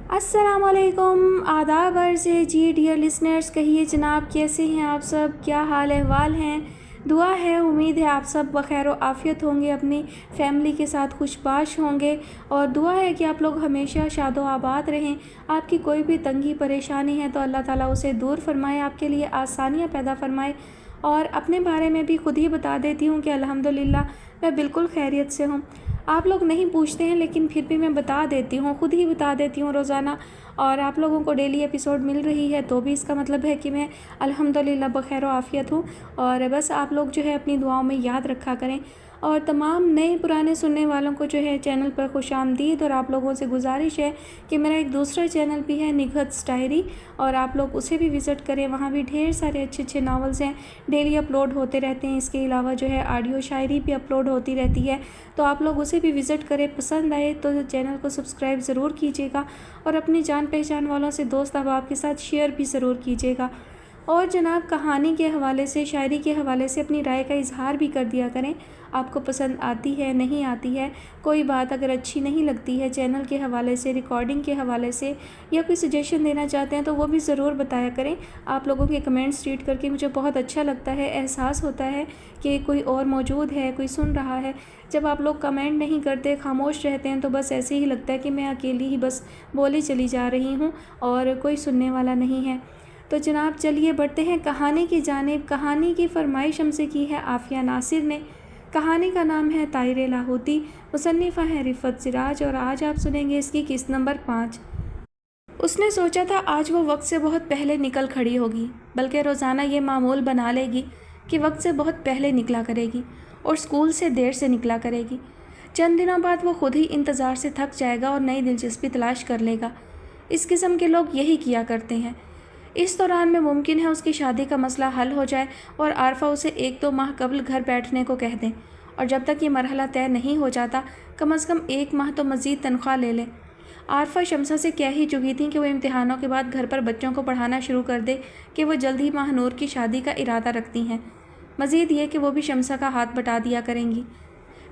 अस्सलाम वालेकुम, आदाब अर्ज़ है जी डियर लिसनर्स। कहिए जनाब, कैसे हैं आप सब, क्या हाल अहवाल हैं। दुआ है, उम्मीद है आप सब बखैर व आफ़ियत होंगे, अपनी फैमिली के साथ खुशबाश होंगे, और दुआ है कि आप लोग हमेशा शादो आबाद रहें। आपकी कोई भी तंगी परेशानी है तो अल्लाह ताला उसे दूर फरमाए, आपके लिए आसानियाँ पैदा फरमाए। और अपने बारे में भी खुद ही बता देती हूँ कि अल्हम्दुलिल्लाह मैं बिल्कुल खैरियत से हूँ। आप लोग नहीं पूछते हैं लेकिन फिर भी मैं बता देती हूँ, खुद ही बता देती हूँ रोज़ाना। और आप लोगों को डेली एपिसोड मिल रही है तो भी इसका मतलब है कि मैं अल्हम्दुलिल्लाह बखैर आफ़ियत हूँ। और बस आप लोग जो है अपनी दुआओं में याद रखा करें। और तमाम नए पुराने सुनने वालों को जो है चैनल पर खुशामदीद। और आप लोगों से गुजारिश है कि मेरा एक दूसरा चैनल भी है, निगहत डायरी, और आप लोग उसे भी विज़िट करें। वहाँ भी ढेर सारे अच्छे अच्छे नावल्स हैं, डेली अपलोड होते रहते हैं। इसके अलावा जो है ऑडियो शायरी भी अपलोड होती रहती है, तो आप लोग उसे भी विज़िट करें। पसंद आए तो चैनल को सब्सक्राइब ज़रूर कीजिएगा, और अपनी जान पहचान वालों से, दोस्त अहबाब के साथ शेयर भी ज़रूर कीजिएगा। और जनाब, कहानी के हवाले से, शायरी के हवाले से अपनी राय का इजहार भी कर दिया करें। आपको पसंद आती है, नहीं आती है, कोई बात अगर अच्छी नहीं लगती है चैनल के हवाले से, रिकॉर्डिंग के हवाले से, या कोई सजेशन देना चाहते हैं तो वो भी ज़रूर बताया करें। आप लोगों के कमेंट्स रीड करके मुझे बहुत अच्छा लगता है, एहसास होता है कि कोई और मौजूद है, कोई सुन रहा है। जब आप लोग कमेंट नहीं करते, खामोश रहते हैं, तो बस ऐसे ही लगता है कि मैं अकेली ही बस बोली चली जा रही हूँ और कोई सुनने वाला नहीं है। तो जनाब चलिए बढ़ते हैं कहानी की जानिब। कहानी की फरमाइश हमसे की है आफ़िया नासिर ने। कहानी का नाम है ताहिर लाहौती, मुसन्निफ़ा है रिफ़त सिराज, और आज आप सुनेंगे इसकी किस्त नंबर 5। उसने सोचा था आज वो वक्त से बहुत पहले निकल खड़ी होगी, बल्कि रोज़ाना ये मामूल बना लेगी कि वक्त से बहुत पहले निकला करेगी और स्कूल से देर से निकला करेगी। चंद दिनों बाद वो खुद ही इंतज़ार से थक जाएगा और नई दिलचस्पी तलाश कर लेगा। इस किस्म के लोग यही किया करते हैं। इस दौरान में मुमकिन है उसकी शादी का मसला हल हो जाए और आरफा उसे 1-2 माह कबल घर बैठने को कह दें, और जब तक ये मरहला तय नहीं हो जाता कम से कम 1 माह तो मज़ीद तनख्वाह ले लें। आरफा शमसा से कह ही चुकी थी कि वो इम्तिहानों के बाद घर पर बच्चों को पढ़ाना शुरू कर दे कि वो जल्द ही महानूर की शादी का इरादा रखती हैं। मज़ीद ये कि वो भी शमसा का हाथ बटा दिया करेंगी।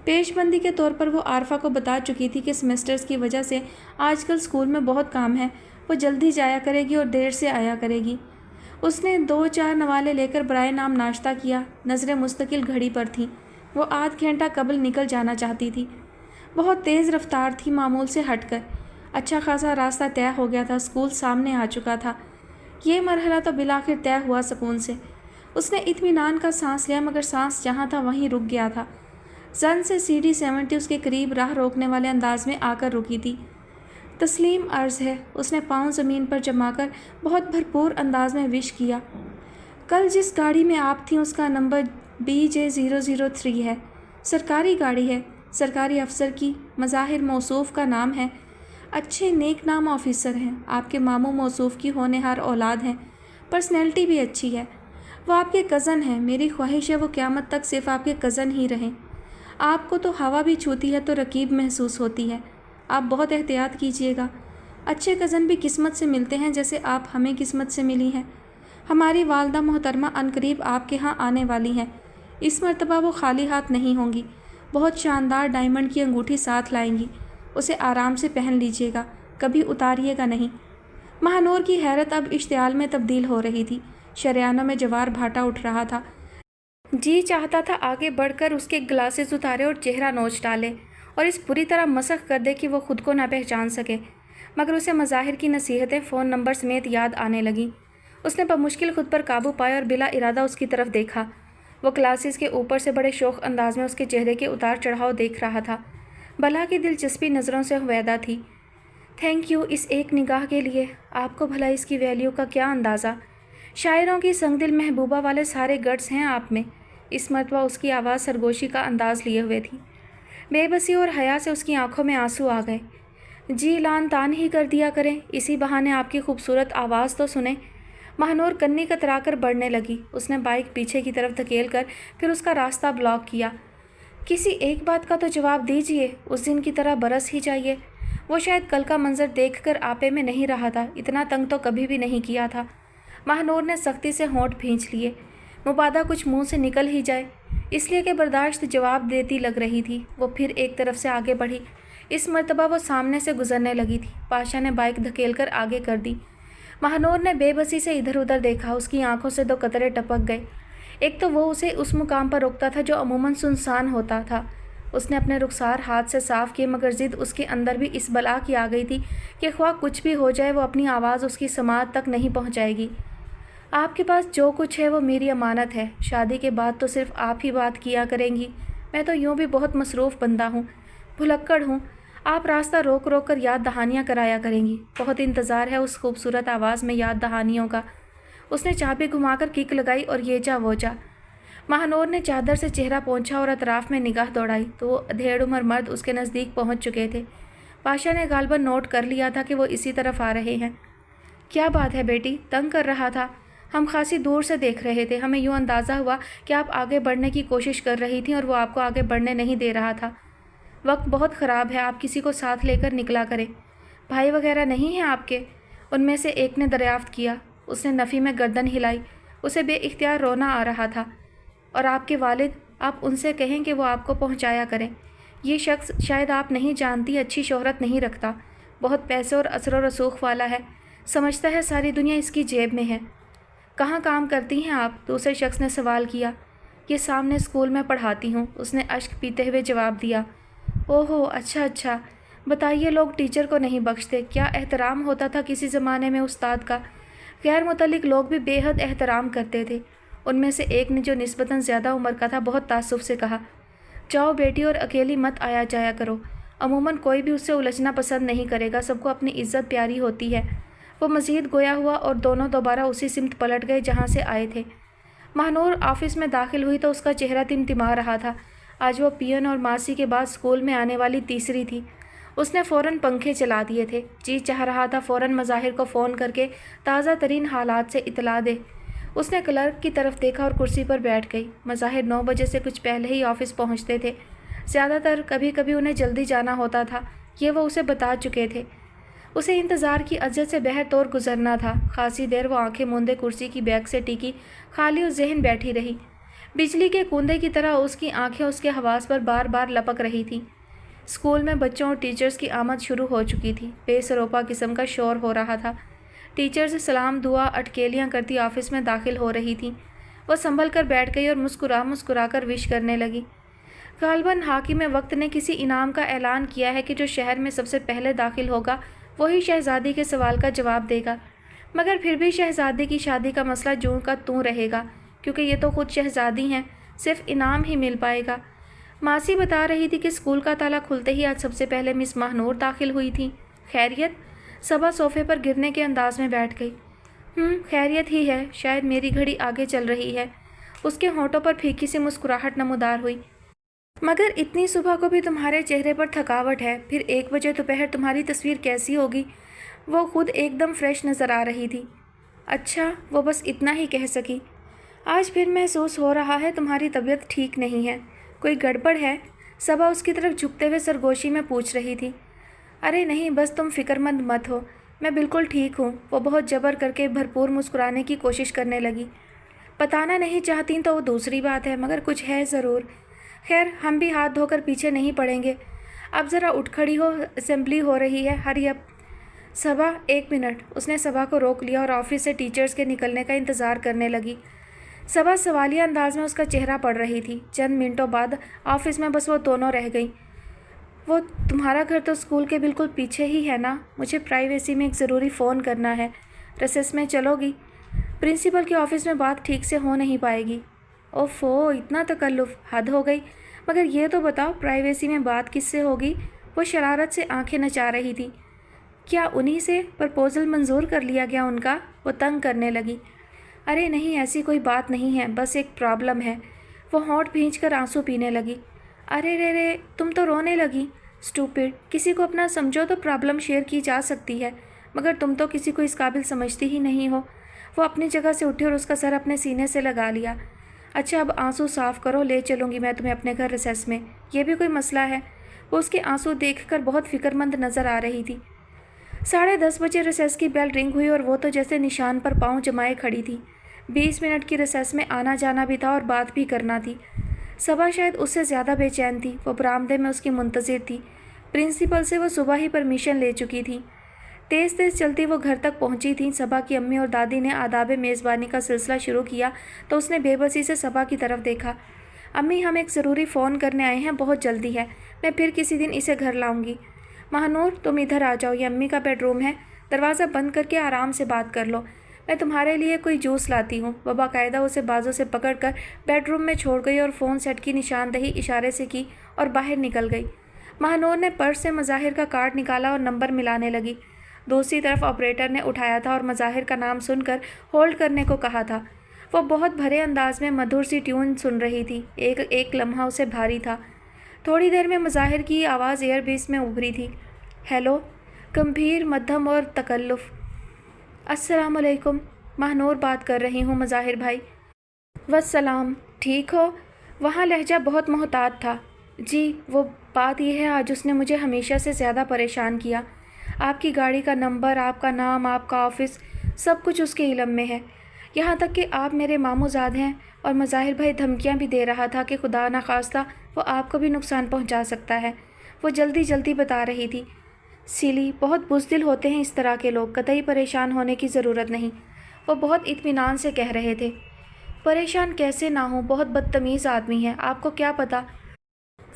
पेशबंदी के तौर पर वो आरफा को बता चुकी थी कि सेमेस्टर्स की वजह से आजकल स्कूल में बहुत काम है, वो जल्दी जाया करेगी और देर से आया करेगी। उसने 2-4 नवाले लेकर बराए नाम नाश्ता किया। नज़रें मुस्तकिल घड़ी पर थीं। वो आध घंटा कबल निकल जाना चाहती थी। बहुत तेज़ रफ्तार थी मामूल से हटकर। अच्छा खासा रास्ता तय हो गया था, स्कूल सामने आ चुका था। ये मरहला तो बिलाखिर तय हुआ सुकून से। उसने इत्मीनान का सांस लिया, मगर सांस जहाँ था वहीं रुक गया था। जन से सीढ़ी 70 उसके करीब राह रोकने वाले अंदाज में आकर रुकी थी। तस्लीम अर्ज़ है, उसने पाँव ज़मीन पर जमाकर बहुत भरपूर अंदाज में विश किया। कल जिस गाड़ी में आप थीं उसका नंबर BJ003 है। सरकारी गाड़ी है, सरकारी अफसर की, मज़ाहिर मौसूफ़ का नाम है। अच्छे नेक नाम ऑफिसर हैं, आपके मामू मौसूफ़ की होनहार औलाद हैं। पर्सनैलिटी भी अच्छी है। वो आपके कज़न हैं। मेरी ख्वाहिश है वो क़यामत तक सिर्फ़ आपके कज़न ही रहें। आपको तो हवा भी छूती है तो रकीब महसूस होती है। आप बहुत एहतियात कीजिएगा। अच्छे कज़न भी किस्मत से मिलते हैं जैसे आप हमें किस्मत से मिली हैं। हमारी वालदा मोहतरमा अनकरीब आपके यहाँ आने वाली हैं। इस मरतबा वो खाली हाथ नहीं होंगी। बहुत शानदार डायमंड की अंगूठी साथ लाएंगी। उसे आराम से पहन लीजिएगा, कभी उतारिएगा नहीं। महानूर की हैरत अब इश्तियाल में तब्दील हो रही थी। शरियानों में जवार भाटा उठ रहा था। जी चाहता था आगे बढ़कर उसके ग्लासेस उतारे और चेहरा नोच डाले और इस पूरी तरह मसख कर दे कि वो खुद को ना पहचान सके, मगर उसे मज़ाहिर की नसीहतें फ़ोन नंबर समेत याद आने लगीं। उसने बमुश्किल खुद पर काबू पाया और बिला इरादा उसकी तरफ देखा। वो क्लासेस के ऊपर से बड़े शौक़ अंदाज में उसके चेहरे के उतार चढ़ाव देख रहा था। भला की दिलचस्पी नज़रों से हुवैदा थी। थैंक यू इस एक निगाह के लिए। आपको भला इसकी वैल्यू का क्या अंदाज़ा। शायरों की संगदिल महबूबा वाले सारे गट्स हैं आप में। इस मरतबा उसकी आवाज़ सरगोशी का अंदाज़ लिए हुए थी। बेबसी और हया से उसकी आंखों में आंसू आ गए। जी लान तान ही कर दिया करें, इसी बहाने आपकी खूबसूरत आवाज़ तो सुने। महानूर कन्नी कतराकर बढ़ने लगी। उसने बाइक पीछे की तरफ धकेल कर फिर उसका रास्ता ब्लॉक किया। किसी एक बात का तो जवाब दीजिए, उस दिन की तरह बरस ही जाइए। वो शायद कल का मंजर देखकर आपे में नहीं रहा था। इतना तंग तो कभी भी नहीं किया था। महानूर ने सख्ती से होंठ भींच लिए। मुबादा कुछ मुंह से निकल ही जाए, इसलिए कि बर्दाश्त जवाब देती लग रही थी। वो फिर एक तरफ से आगे बढ़ी। इस मर्तबा वो सामने से गुजरने लगी थी। पाशा ने बाइक धकेल कर आगे कर दी। महानूर ने बेबसी से इधर उधर देखा। उसकी आंखों से 2 कतरे टपक गए। एक तो वो उसे उस मुकाम पर रोकता था जो अमूमन सुनसान होता था। उसने अपने रुखसार हाथ से साफ किए, मगर ज़िद उसके अंदर भी इस बला की आ गई थी कि ख्वाह कुछ भी हो जाए वो अपनी आवाज़ उसकी समाअत तक नहीं पहुंचाएगी। आपके पास जो कुछ है वो मेरी अमानत है। शादी के बाद तो सिर्फ आप ही बात किया करेंगी। मैं तो यूँ भी बहुत मसरूफ़ बंदा हूँ, भुलक्कड़ हूँ। आप रास्ता रोक रोक कर याद दहानियाँ कराया करेंगी। बहुत इंतज़ार है उस खूबसूरत आवाज़ में याद दहानियों का। उसने चाबी घुमाकर किक लगाई और ये जा वो जा। महानूर ने चादर से चेहरा पोंछा और अतराफ में निगाह दौड़ाई तो वो अधेड़ उम्र मर्द उसके नज़दीक पहुंच चुके थे। पाशा ने गालबन नोट कर लिया था कि वो इसी तरफ आ रहे हैं। क्या बात है बेटी, तंग कर रहा था? हम खासी दूर से देख रहे थे। हमें यूँ अंदाज़ा हुआ कि आप आगे बढ़ने की कोशिश कर रही थी और वो आपको आगे बढ़ने नहीं दे रहा था। वक्त बहुत ख़राब है, आप किसी को साथ लेकर निकला करें। भाई वगैरह नहीं हैं आपके? उनमें से एक ने दरियाफ्त किया। उसने नफ़ी में गर्दन हिलाई। उसे बेइख्तियार रोना आ रहा था। और आपके वालिद, आप उनसे कहें कि वो आपको पहुंचाया करें। ये शख्स, शायद आप नहीं जानती, अच्छी शोहरत नहीं रखता। बहुत पैसे और असर व रसूख वाला है। समझता है सारी दुनिया इसकी जेब में है। कहाँ काम करती हैं आप? दूसरे शख्स ने सवाल किया। ये सामने स्कूल में पढ़ाती हूँ, उसने अश्क पीते हुए जवाब दिया। ओहो, अच्छा अच्छा। बताइए, लोग टीचर को नहीं बख्शते। क्या एहतराम होता था किसी ज़माने में उस्ताद का। गैर मुतल्लिक लोग भी बेहद एहतराम करते थे। उनमें से एक ने, जो निस्बतन ज़्यादा उम्र का था, बहुत तासुफ से कहा, जाओ बेटी और अकेली मत आया जाया करो। अमूमन कोई भी उससे उलझना पसंद नहीं करेगा। सबको अपनी इज्जत प्यारी होती है। वो मज़ीद गोया हुआ और दोनों दोबारा उसी सिमत पलट गए जहाँ से आए थे। महानूर ऑफिस में दाखिल हुई तो उसका चेहरा तिमतिमा रहा था। आज वो पियन और मासी के बाद स्कूल में आने वाली तीसरी थी। उसने फ़ौरन पंखे चला दिए थे। जी चाह रहा था फ़ौरन मज़ाहिर को फ़ोन करके ताज़ा तरीन हालात से इतला दे। उसने क्लर्क की तरफ देखा और कुर्सी पर बैठ गई। मज़ाहिर 9 बजे से कुछ पहले ही ऑफिस पहुंचते थे। ज़्यादातर कभी कभी उन्हें जल्दी जाना होता था, ये वो उसे बता चुके थे। उसे इंतज़ार की अजद से बहर तौर गुजरना था। खासी देर वो आंखें मूंदे कुर्सी की बैक से टिकी, खाली और जहन बैठी रही। बिजली के कूंदे की तरह उसकी आंखें उसके हवास पर बार बार लपक रही थीं। स्कूल में बच्चों और टीचर्स की आमद शुरू हो चुकी थी। बेसरोपा किस्म का शोर हो रहा था। टीचर्स सलाम दुआ अटकेलियाँ करती ऑफिस में दाखिल हो रही थीं। वह संभल कर बैठ गई और मुस्कुरा कर विश करने लगी। गालबन हाकिम वक्त ने किसी इनाम का ऐलान किया है कि जो शहर में सबसे पहले दाखिल होगा वही शहज़ादी के सवाल का जवाब देगा। मगर फिर भी शहज़ादी की शादी का मसला जूं का तूं रहेगा, क्योंकि ये तो खुद शहज़ादी हैं। सिर्फ इनाम ही मिल पाएगा। मासी बता रही थी कि स्कूल का ताला खुलते ही आज सबसे पहले मिस महानूर दाखिल हुई थी। खैरियत? सबा सोफे पर गिरने के अंदाज में बैठ गई। खैरियत ही है। शायद मेरी घड़ी आगे चल रही है। उसके होंठों पर फीकी सी मुस्कुराहट नमूदार हुई। मगर इतनी सुबह को भी तुम्हारे चेहरे पर थकावट है। फिर 1 बजे दोपहर तुम्हारी तस्वीर कैसी होगी? वो खुद एकदम फ्रेश नज़र आ रही थी। अच्छा, वो बस इतना ही कह सकी। आज फिर महसूस हो रहा है तुम्हारी तबीयत ठीक नहीं है। कोई गड़बड़ है? सबा उसकी तरफ झुकते हुए सरगोशी में पूछ रही थी। अरे नहीं, बस तुम फिक्रमंद मत हो, मैं बिल्कुल ठीक हूँ। वो बहुत जबर करके भरपूर मुस्कुराने की कोशिश करने लगी। बताना नहीं चाहती तो वो दूसरी बात है, मगर कुछ है ज़रूर। खैर, हम भी हाथ धोकर पीछे नहीं पड़ेंगे। अब ज़रा उठ खड़ी हो, असेंबली हो रही है। Hurry up. सबा, 1 मिनट। उसने सबा को रोक लिया और ऑफिस से टीचर्स के निकलने का इंतज़ार करने लगी। सबा सवालिया अंदाज में उसका चेहरा पड़ रही थी। चंद मिनटों बाद ऑफिस में बस वो दोनों रह गई। वो तुम्हारा घर तो स्कूल के बिल्कुल पीछे ही है ना? मुझे प्राइवेसी में एक ज़रूरी फ़ोन करना है। रिसेस में चलोगी? प्रिंसिपल के ऑफिस में बात ठीक से हो नहीं पाएगी। ओफ़ो, इतना तकल्लुफ़, हद हो गई। मगर ये तो बताओ, प्राइवेसी में बात किससे होगी? वो शरारत से आंखें नचा रही थी। क्या उन्हीं से? प्रपोज़ल मंजूर कर लिया गया उनका? वो तंग करने लगी। अरे नहीं, ऐसी कोई बात नहीं है, बस एक प्रॉब्लम है। वो होंठ भींचकर आंसू पीने लगी। अरे रे रे, तुम तो रोने लगी। स्टूपिड, किसी को अपना समझो तो प्रॉब्लम शेयर की जा सकती है, मगर तुम तो किसी को इस काबिल समझती ही नहीं हो। वो अपनी जगह से उठी और उसका सर अपने सीने से लगा लिया। अच्छा, अब आंसू साफ़ करो, ले चलूँगी मैं तुम्हें अपने घर रिसेस में। ये भी कोई मसला है? वो उसके आंसू देखकर बहुत फिक्रमंद नज़र आ रही थी। 10:30 बजे रिसेस की बेल रिंग हुई और वो तो जैसे निशान पर पाँव जमाए खड़ी थी। 20 मिनट की रिसेस में आना जाना भी था और बात भी करना थी। सबा शायद उससे ज़्यादा बेचैन थी। वो बरामदे में उसकी मुंतज़िर थी। प्रिंसिपल से वो सुबह ही परमिशन ले चुकी थी। तेज़ तेज़ चलती वो घर तक पहुंची थी। सबा की अम्मी और दादी ने आदाब मेज़बानी का सिलसिला शुरू किया तो उसने बेबसी से सबा की तरफ देखा। अम्मी, हम एक ज़रूरी फ़ोन करने आए हैं, बहुत जल्दी है, मैं फिर किसी दिन इसे घर लाऊंगी। महानूर, तुम इधर आ जाओ, ये अम्मी का बेडरूम है, दरवाज़ा बंद करके आराम से बात कर लो। मैं तुम्हारे लिए कोई जूस लाती हूँ। वह बाकायदा उसे बाजू से पकड़कर बेडरूम में छोड़ गई और फ़ोन सेट की निशानदही इशारे से की और बाहर निकल गई। महानूर ने पर्स से मज़ाहिर का कार्ड निकाला और नंबर मिलाने लगी। दूसरी तरफ ऑपरेटर ने उठाया था और मज़ाहिर का नाम सुनकर होल्ड करने को कहा था। वो बहुत भरे अंदाज में मधुर सी ट्यून सुन रही थी। एक एक लम्हा उसे भारी था। थोड़ी देर में मज़ाहिर की आवाज़ एयरबेस में उभरी थी। हेलो, गंभीर, मध्यम और तकल्लुफ़। अस्सलाम वालेकुम, महानूर बात कर रही हूँ मज़ाहिर भाई। वस्सलाम, ठीक हो? वहाँ लहजा बहुत मोहतात था। जी, वो बात यह है, आज उसने मुझे हमेशा से ज़्यादा परेशान किया। आपकी गाड़ी का नंबर, आपका नाम, आपका ऑफ़िस, सब कुछ उसके इल्म में है। यहाँ तक कि आप मेरे मामूज़ाद हैं। और मज़ाहिर भाई धमकियाँ भी दे रहा था कि खुदा न खास्ता वो आपको भी नुकसान पहुँचा सकता है। वो जल्दी जल्दी बता रही थी। सिली, बहुत बुज़दिल होते हैं इस तरह के लोग, कतई परेशान होने की ज़रूरत नहीं। वो बहुत इत्मीनान से कह रहे थे। परेशान कैसे ना हो, बहुत बदतमीज़ आदमी है, आपको क्या पता।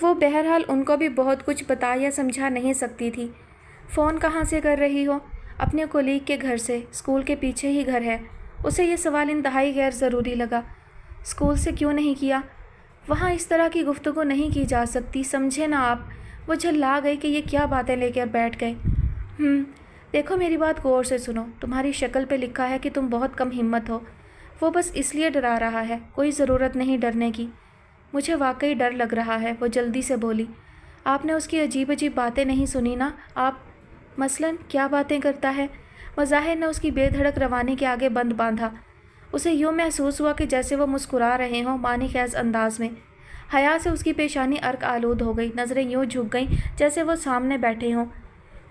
वो बहरहाल उनको भी बहुत कुछ बता या समझा नहीं सकती थी। फ़ोन कहाँ से कर रही हो? अपने कोलीग के घर से, स्कूल के पीछे ही घर है। उसे ये सवाल इंतहाई गैर ज़रूरी लगा। स्कूल से क्यों नहीं किया? वहाँ इस तरह की गुफ्तगू नहीं की जा सकती, समझे ना आप। वो झल्ला गई कि ये क्या बातें लेकर बैठ गए। देखो, मेरी बात गौर से सुनो। तुम्हारी शक्ल पे लिखा है कि तुम बहुत कम हिम्मत हो। वो बस इसलिए डरा रहा है, कोई ज़रूरत नहीं डरने की। मुझे वाकई डर लग रहा है, वो जल्दी से बोली। आपने उसकी अजीब अजीब बातें नहीं सुनी ना? आप मसलन क्या बातें करता है? मज़ाहिर ने उसकी बेधड़क रवानी के आगे बंद बांधा। उसे यूँ महसूस हुआ कि जैसे वो मुस्कुरा रहे हों, मानी खैज़ अंदाज में। हया से उसकी पेशानी अर्क आलूद हो गई, नज़रें यूँ झुक गईं जैसे वो सामने बैठे हों।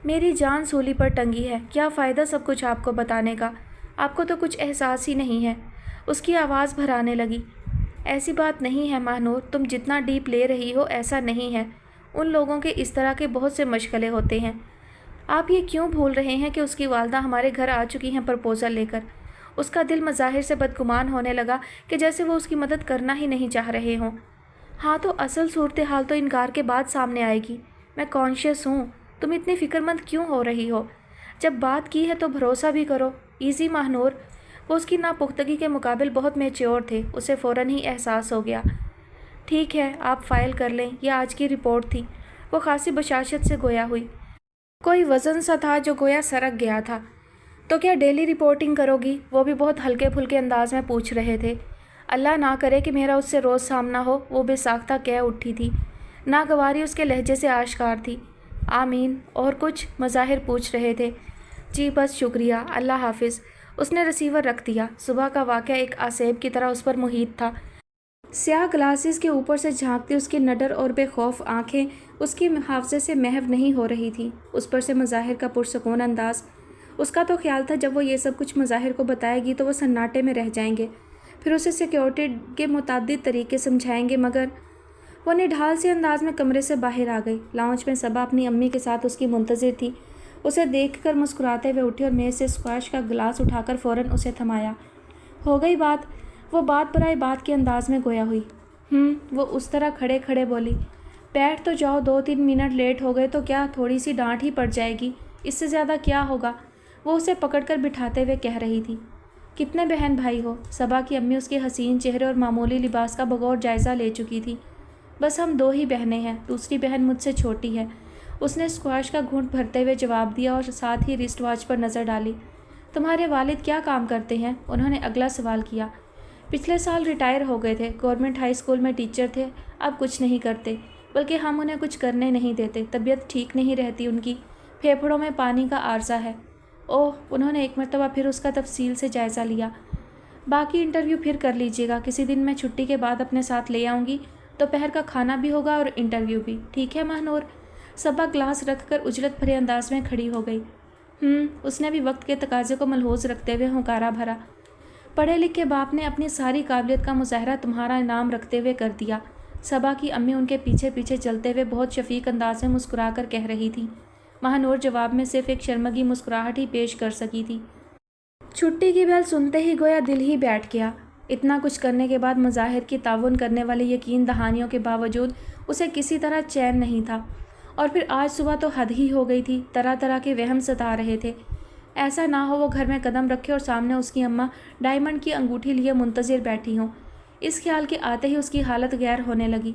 मेरी जान सूली पर टंगी है, क्या फ़ायदा सब कुछ आपको बताने का? आपको तो कुछ एहसास ही नहीं है। उसकी आवाज़ भराने लगी। ऐसी बात नहीं है महानूर, तुम जितना डीप ले रही हो ऐसा नहीं है। उन लोगों के इस तरह के बहुत से मशगले होते हैं। आप ये क्यों भूल रहे हैं कि उसकी वालदा हमारे घर आ चुकी हैं प्रपोज़ल लेकर? उसका दिल मज़ाहिर से बदगुमान होने लगा कि जैसे वो उसकी मदद करना ही नहीं चाह रहे हों। हाँ, तो असल सूरत हाल तो इनकार के बाद सामने आएगी। मैं कॉन्शियस हूँ, तुम इतनी फ़िक्रमंद क्यों हो रही हो? जब बात की है तो भरोसा भी करो। ईज़ी महानूर। वो उसकी नापुख्तगी के मुकाबिल बहुत मैच्योर थे, उसे फ़ौरन ही एहसास हो गया। ठीक है, आप फ़ाइल कर लें, यह आज की रिपोर्ट थी। वो खासी बशाशत से गोया हुई। कोई वज़न सा था जो गोया सरक गया था। तो क्या डेली रिपोर्टिंग करोगी? वो भी बहुत हल्के फुल्के अंदाज में पूछ रहे थे। अल्लाह ना करे कि मेरा उससे रोज़ सामना हो, वो बेसाख्ता कह उठी थी। नागवारी उसके लहजे से आश्कार थी। आमीन। और कुछ? मज़ाहिर पूछ रहे थे। जी बस, शुक्रिया, अल्लाह हाफिज़। उसने रिसीवर रख दिया। सुबह का वाक़या एक आसेब की तरह उस पर मुहित था। स्याह ग्लासेस के ऊपर से झांकती उसकी नडर और बेखौफ आंखें उसकी हाफजे से महव नहीं हो रही थी। उस पर से मज़ाहिर का पुरसकून अंदाज। उसका तो ख्याल था जब वो ये सब कुछ मज़ाहिर को बताएगी तो वो सन्नाटे में रह जाएंगे, फिर उसे सिक्योरिटी के मुतादिद तरीके समझाएंगे, मगर वो निढाल से अंदाज में कमरे से बाहर आ गई। लाउंज में सबा अपनी अम्मी के साथ उसकी मुंतज़िर थी। उसे देखकर मुस्कुराते हुए उठी और मेज़ से स्क्वैश का गिलास उठाकर फ़ौरन उसे थमाया। हो गई बात? वो बात बराए बात के अंदाज में गोया हुई। वो उस तरह खड़े खड़े बोली। बैठ तो जाओ, 2-3 मिनट लेट हो गए तो क्या, थोड़ी सी डांट ही पड़ जाएगी, इससे ज़्यादा क्या होगा। वो उसे पकड़कर बिठाते हुए कह रही थी। कितने बहन भाई हो? सबा की अम्मी उसके हसीन चेहरे और मामूली लिबास का बगौर जायज़ा ले चुकी थी। बस हम 2 ही बहनें हैं, दूसरी बहन मुझसे छोटी है। उसने स्क्वाश का घूंट भरते हुए जवाब दिया और साथ ही रिस्ट वॉच पर नज़र डाली। तुम्हारे वालिद क्या काम करते हैं? उन्होंने अगला सवाल किया। पिछले साल रिटायर हो गए थे, गवर्नमेंट हाई स्कूल में टीचर थे, अब कुछ नहीं करते, बल्कि हम उन्हें कुछ करने नहीं देते। तबीयत ठीक नहीं रहती उनकी, फेफड़ों में पानी का आर्जा है। ओह, उन्होंने एक मरतबा फिर उसका तफसील से जायज़ा लिया। बाकी इंटरव्यू फिर कर लीजिएगा, किसी दिन मैं छुट्टी के बाद अपने साथ ले आऊँगी, दोपहर का खाना भी होगा और इंटरव्यू भी, ठीक है महानूर? सबा ग्लास रखकर उजलत भरे अंदाज में खड़ी हो गई। उसने भी वक्त के तकाजे को मलहूज़ रखते हुए हुंकारा भरा। पढ़े लिखे बाप ने अपनी सारी काबिलियत का मुजाहरा तुम्हारा इनाम रखते हुए कर दिया। सबा की अम्मी उनके पीछे पीछे चलते हुए बहुत शफीक अंदाज में मुस्कुरा कर कह रही थी। महानूर जवाब में सिर्फ एक शर्मगी मुस्कुराहट ही पेश कर सकी थी। छुट्टी की बेल सुनते ही गोया दिल ही बैठ गया। इतना कुछ करने के बाद मज़ाहिर की ताउन करने वाले यकीन दहानियों के बावजूद उसे किसी तरह चैन नहीं था। और फिर आज सुबह तो हद ही हो गई थी, तरह तरह के वहम सता रहे थे। ऐसा ना हो वो घर में कदम रखे और सामने उसकी अम्मा डायमंड की अंगूठी लिए मुंतज़िर बैठी हों। इस ख्याल के आते ही उसकी हालत गैर होने लगी।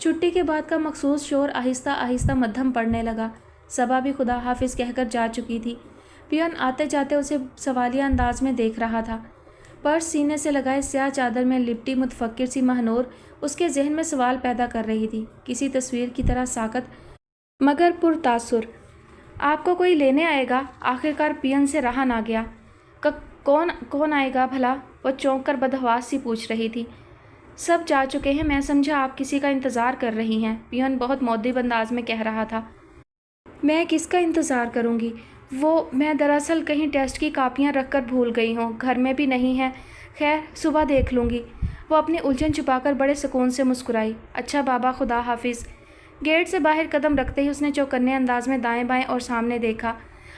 छुट्टी के बाद का मखसूस शोर आहिस्ता आहिस्ता मद्धम पड़ने लगा। सबा भी खुदा हाफिज़ कहकर जा चुकी थी। पियन आते जाते उसे सवालिया अंदाज में देख रहा था। पर्स सीने से लगाए स्याह चादर में लिपटी मुतफक्किर सी महानूर उसके जहन में सवाल पैदा कर रही थी, किसी तस्वीर की तरह साकत मगर पुरतासुर। आपको कोई लेने आएगा? आखिरकार पियन से रहा ना गया। कौन आएगा भला? वह चौंक कर बदहवास सी पूछ रही थी। सब जा चुके हैं, मैं समझा आप किसी का इंतज़ार कर रही हैं, पियन बहुत मौद्दिब अंदाज में कह रहा था। मैं किसका इंतज़ार करूँगी? मैं दरअसल कहीं टेस्ट की कापियाँ रख कर भूल गई हूँ, घर में भी नहीं है। खैर सुबह देख लूँगी। वो अपनी उलझन छुपाकर बड़े सुकून से मुस्कुराई। अच्छा बाबा, खुदा हाफिज़। गेट से बाहर कदम रखते ही उसने चौकन्ने अंदाज में दाएं बाएं और सामने देखा।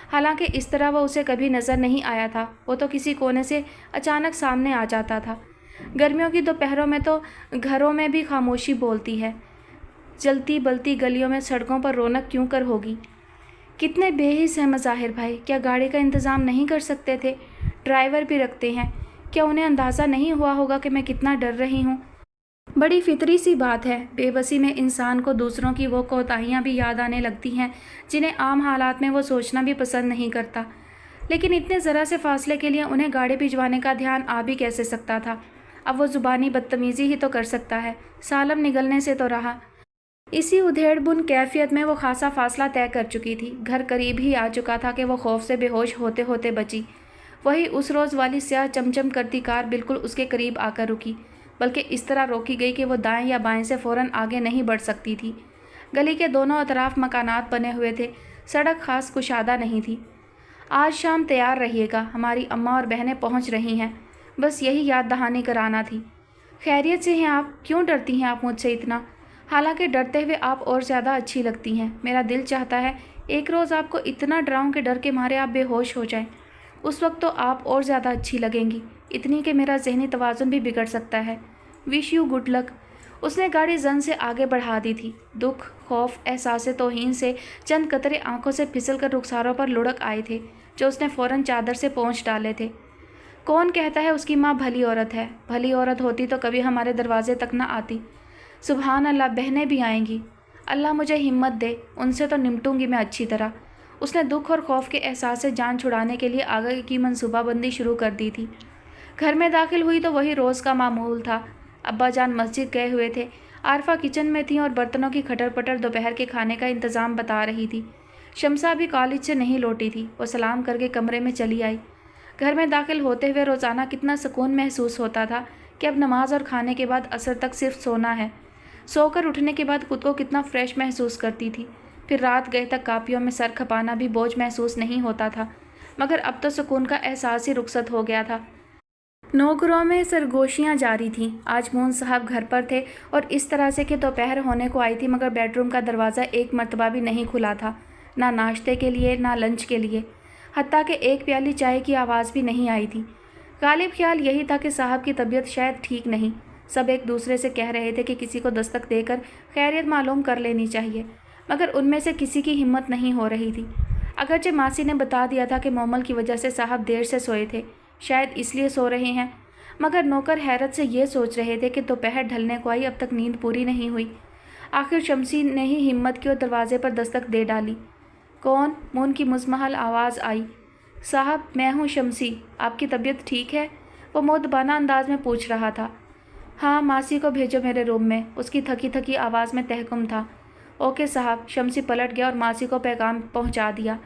हालांकि इस तरह वो उसे कभी नज़र नहीं आया था। वो तो किसी कोने से अचानक सामने आ जाता था। गर्मियों की दोपहरों में तो घरों में भी खामोशी बोलती है। जलती बलती गलियों में सड़कों पर रौनक क्यों कर होगी। कितने बेहिस हैं मज़ाहिर भाई, क्या गाड़ी का इंतज़ाम नहीं कर सकते थे? ड्राइवर भी रखते हैं, क्या उन्हें अंदाज़ा नहीं हुआ होगा कि मैं कितना डर रही हूँ? बड़ी फितरी सी बात है, बेबसी में इंसान को दूसरों की वो कोताहियाँ भी याद आने लगती हैं जिन्हें आम हालात में वो सोचना भी पसंद नहीं करता। लेकिन इतने ज़रा से फासले के लिए उन्हें गाड़ी भिजवाने का ध्यान आ भी कैसे सकता था? अब वो ज़ुबानी बदतमीज़ी ही तो कर सकता है, सालम निगलने से तो रहा। इसी उधेड़बुन कैफियत में वो खासा फासला तय कर चुकी थी। घर करीब ही आ चुका था कि वो खौफ से बेहोश होते होते बची। वही उस रोज़ वाली स्याह चमचम करती कार बिल्कुल उसके करीब आकर रुकी, बल्कि इस तरह रोकी गई कि वो दाएं या बाएं से फ़ौरन आगे नहीं बढ़ सकती थी। गली के दोनों अतराफ मकानात बने हुए थे, सड़क खास कुशादा नहीं थी। आज शाम तैयार रहिएगा, हमारी अम्मा और बहनें पहुंच रही हैं, बस यही याद दहानी कराना थी। खैरियत से हैं आप? क्यों डरती हैं आप मुझसे इतना? हालांकि डरते हुए आप और ज़्यादा अच्छी लगती हैं। मेरा दिल चाहता है एक रोज़ आपको इतना डराऊं कि डर के मारे आप बेहोश हो जाएं। उस वक्त तो आप और ज़्यादा अच्छी लगेंगी, इतनी कि मेरा जहनी तवाज़ुन भी बिगड़ सकता है। Wish you good luck. उसने गाड़ी जन से आगे बढ़ा दी थी। दुख, खौफ, एहसास तौहीन से चंद कतरे आंखों से फिसल कर रुखसारों पर लुढ़क आए थे, जो उसने फ़ौरन चादर से पोंछ डाले थे। कौन कहता है उसकी माँ भली औरत है? भली औरत होती तो कभी हमारे दरवाजे तक न आती। सुबहान अल्लाह, बहनें भी आएंगी। अल्लाह मुझे हिम्मत दे, उनसे तो निपटूंगी मैं अच्छी तरह। उसने दुख और खौफ के एहसास से जान छुड़ाने के लिए आगे की मनसूबाबंदी शुरू कर दी थी। घर में दाखिल हुई तो वही रोज़ का मामूल था। अब्बा जान मस्जिद गए हुए थे, आरफा किचन में थी और बर्तनों की खटर पटर दोपहर के खाने का इंतज़ाम बता रही थी। शमसा भी कॉलेज से नहीं लौटी थी। वो सलाम करके कमरे में चली आई। घर में दाखिल होते हुए रोज़ाना कितना सुकून महसूस होता था कि अब नमाज और खाने के बाद असर तक सिर्फ सोना है। सोकर उठने के बाद खुद को कितना फ्रेश महसूस करती थी। फिर रात गए तक कापियों में सर खपाना भी बोझ महसूस नहीं होता था, मगर अब तो सुकून का एहसास ही रुखसत हो गया था। नौकरों में सरगोशियाँ जारी थीं। आज मोहन साहब घर पर थे और इस तरह से कि दोपहर होने को आई थी, मगर बेडरूम का दरवाज़ा एक मरतबा भी नहीं खुला था, ना नाश्ते के लिए ना लंच के लिए, हत्ता कि एक प्याली चाय की आवाज़ भी नहीं आई थी। गालिब ख्याल यही था कि साहब की तबीयत शायद ठीक नहीं। सब एक दूसरे से कह रहे थे कि किसी को दस्तक देकर खैरियत मालूम कर लेनी चाहिए, मगर उनमें से किसी की हिम्मत नहीं हो रही थी। अगरचे मासी ने बता दिया था कि मोमल की वजह से साहब देर से सोए थे, शायद इसलिए सो रहे हैं, मगर नौकर हैरत से ये सोच रहे थे कि दोपहर ढलने को आई, अब तक नींद पूरी नहीं हुई। आखिर शमसी ने ही हिम्मत की और दरवाजे पर दस्तक दे डाली। कौन? मोहन की मुज़महल आवाज़ आई। साहब, मैं हूँ शमसी, आपकी तबीयत ठीक है? वो मोदबाना अंदाज में पूछ रहा था। हाँ, मासी को भेजो मेरे रूम में, उसकी थकी थकी आवाज़ में तहकुम था। ओके साहब। शमसी पलट गया और मासी को पैगाम पहुंचा दिया।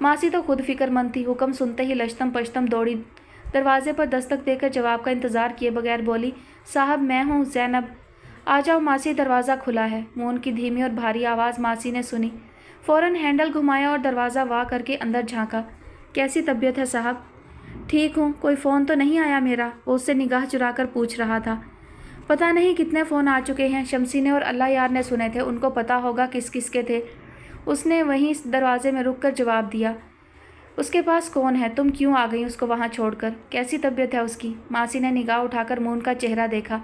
मासी तो खुद फिक्रमंद थी। हुक्म सुनते ही लश्तम पश्तम दौड़ी दरवाजे पर दस्तक देकर जवाब का इंतज़ार किए बगैर बोली, साहब मैं हूँ ज़ैनब। आ जाओ मासी, दरवाज़ा खुला है। मोहन की धीमी और भारी आवाज़ मासी ने सुनी। फ़ौरन हैंडल घुमाया और दरवाज़ा वाह करके अंदर झांका। कैसी तबीयत है साहब? ठीक हूँ। कोई फ़ोन तो नहीं आया मेरा? वो उससे निगाह चुरा कर पूछ रहा था। पता नहीं कितने फ़ोन आ चुके हैं। शमसी ने और अल्लाह यार ने सुने थे, उनको पता होगा किस किस के थे। उसने वहीं दरवाजे में रुककर जवाब दिया, उसके पास कौन है? तुम क्यों आ गई उसको वहाँ छोड़कर? कैसी तबीयत है उसकी? मासी ने निगाह उठाकर मून का चेहरा देखा।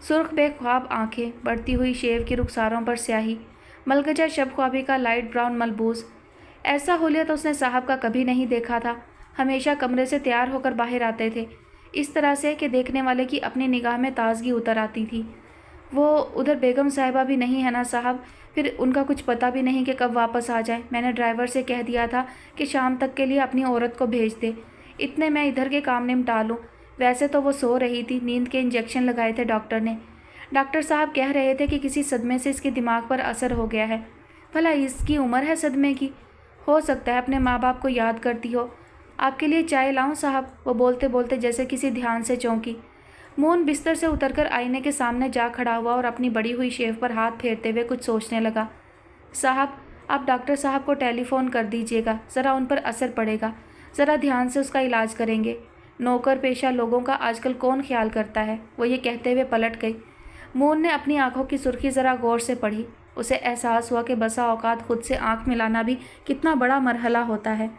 सुर्ख बेख्वाब आंखें, बढ़ती हुई शेव की रुखसारों पर स्याही, मलगजा शब ख्वाबी का लाइट ब्राउन मलबूस। ऐसा हुलिया तो उसने साहब का कभी नहीं देखा था। हमेशा कमरे से तैयार होकर बाहर आते थे, इस तरह से कि देखने वाले की अपनी निगाह में ताजगी उतर आती थी। वो उधर बेगम साहिबा भी नहीं है ना साहब? फिर उनका कुछ पता भी नहीं कि कब वापस आ जाए। मैंने ड्राइवर से कह दिया था कि शाम तक के लिए अपनी औरत को भेज दे, इतने मैं इधर के काम निपटा लूँ। वैसे तो वो सो रही थी, नींद के इंजेक्शन लगाए थे डॉक्टर ने। डॉक्टर साहब कह रहे थे कि किसी सदमे से इसके दिमाग पर असर हो गया है। भला इसकी उम्र है सदमे की? हो सकता है अपने माँ बाप को याद करती हो। आपके लिए चाय लाऊं साहब? वो बोलते बोलते जैसे किसी ध्यान से चौंकी। मून बिस्तर से उतरकर आईने के सामने जा खड़ा हुआ और अपनी बड़ी हुई शेव पर हाथ फेरते हुए कुछ सोचने लगा। साहब, आप डॉक्टर साहब को टेलीफोन कर दीजिएगा, ज़रा उन पर असर पड़ेगा, ज़रा ध्यान से उसका इलाज करेंगे। नौकर पेशा लोगों का आजकल कौन ख्याल करता है? वो ये कहते हुए पलट गई। मून ने अपनी आंखों की सुर्खी ज़रा गौर से पढ़ी। उसे एहसास हुआ कि बसा औकात खुद से आंख मिलाना भी कितना बड़ा मरहला होता है।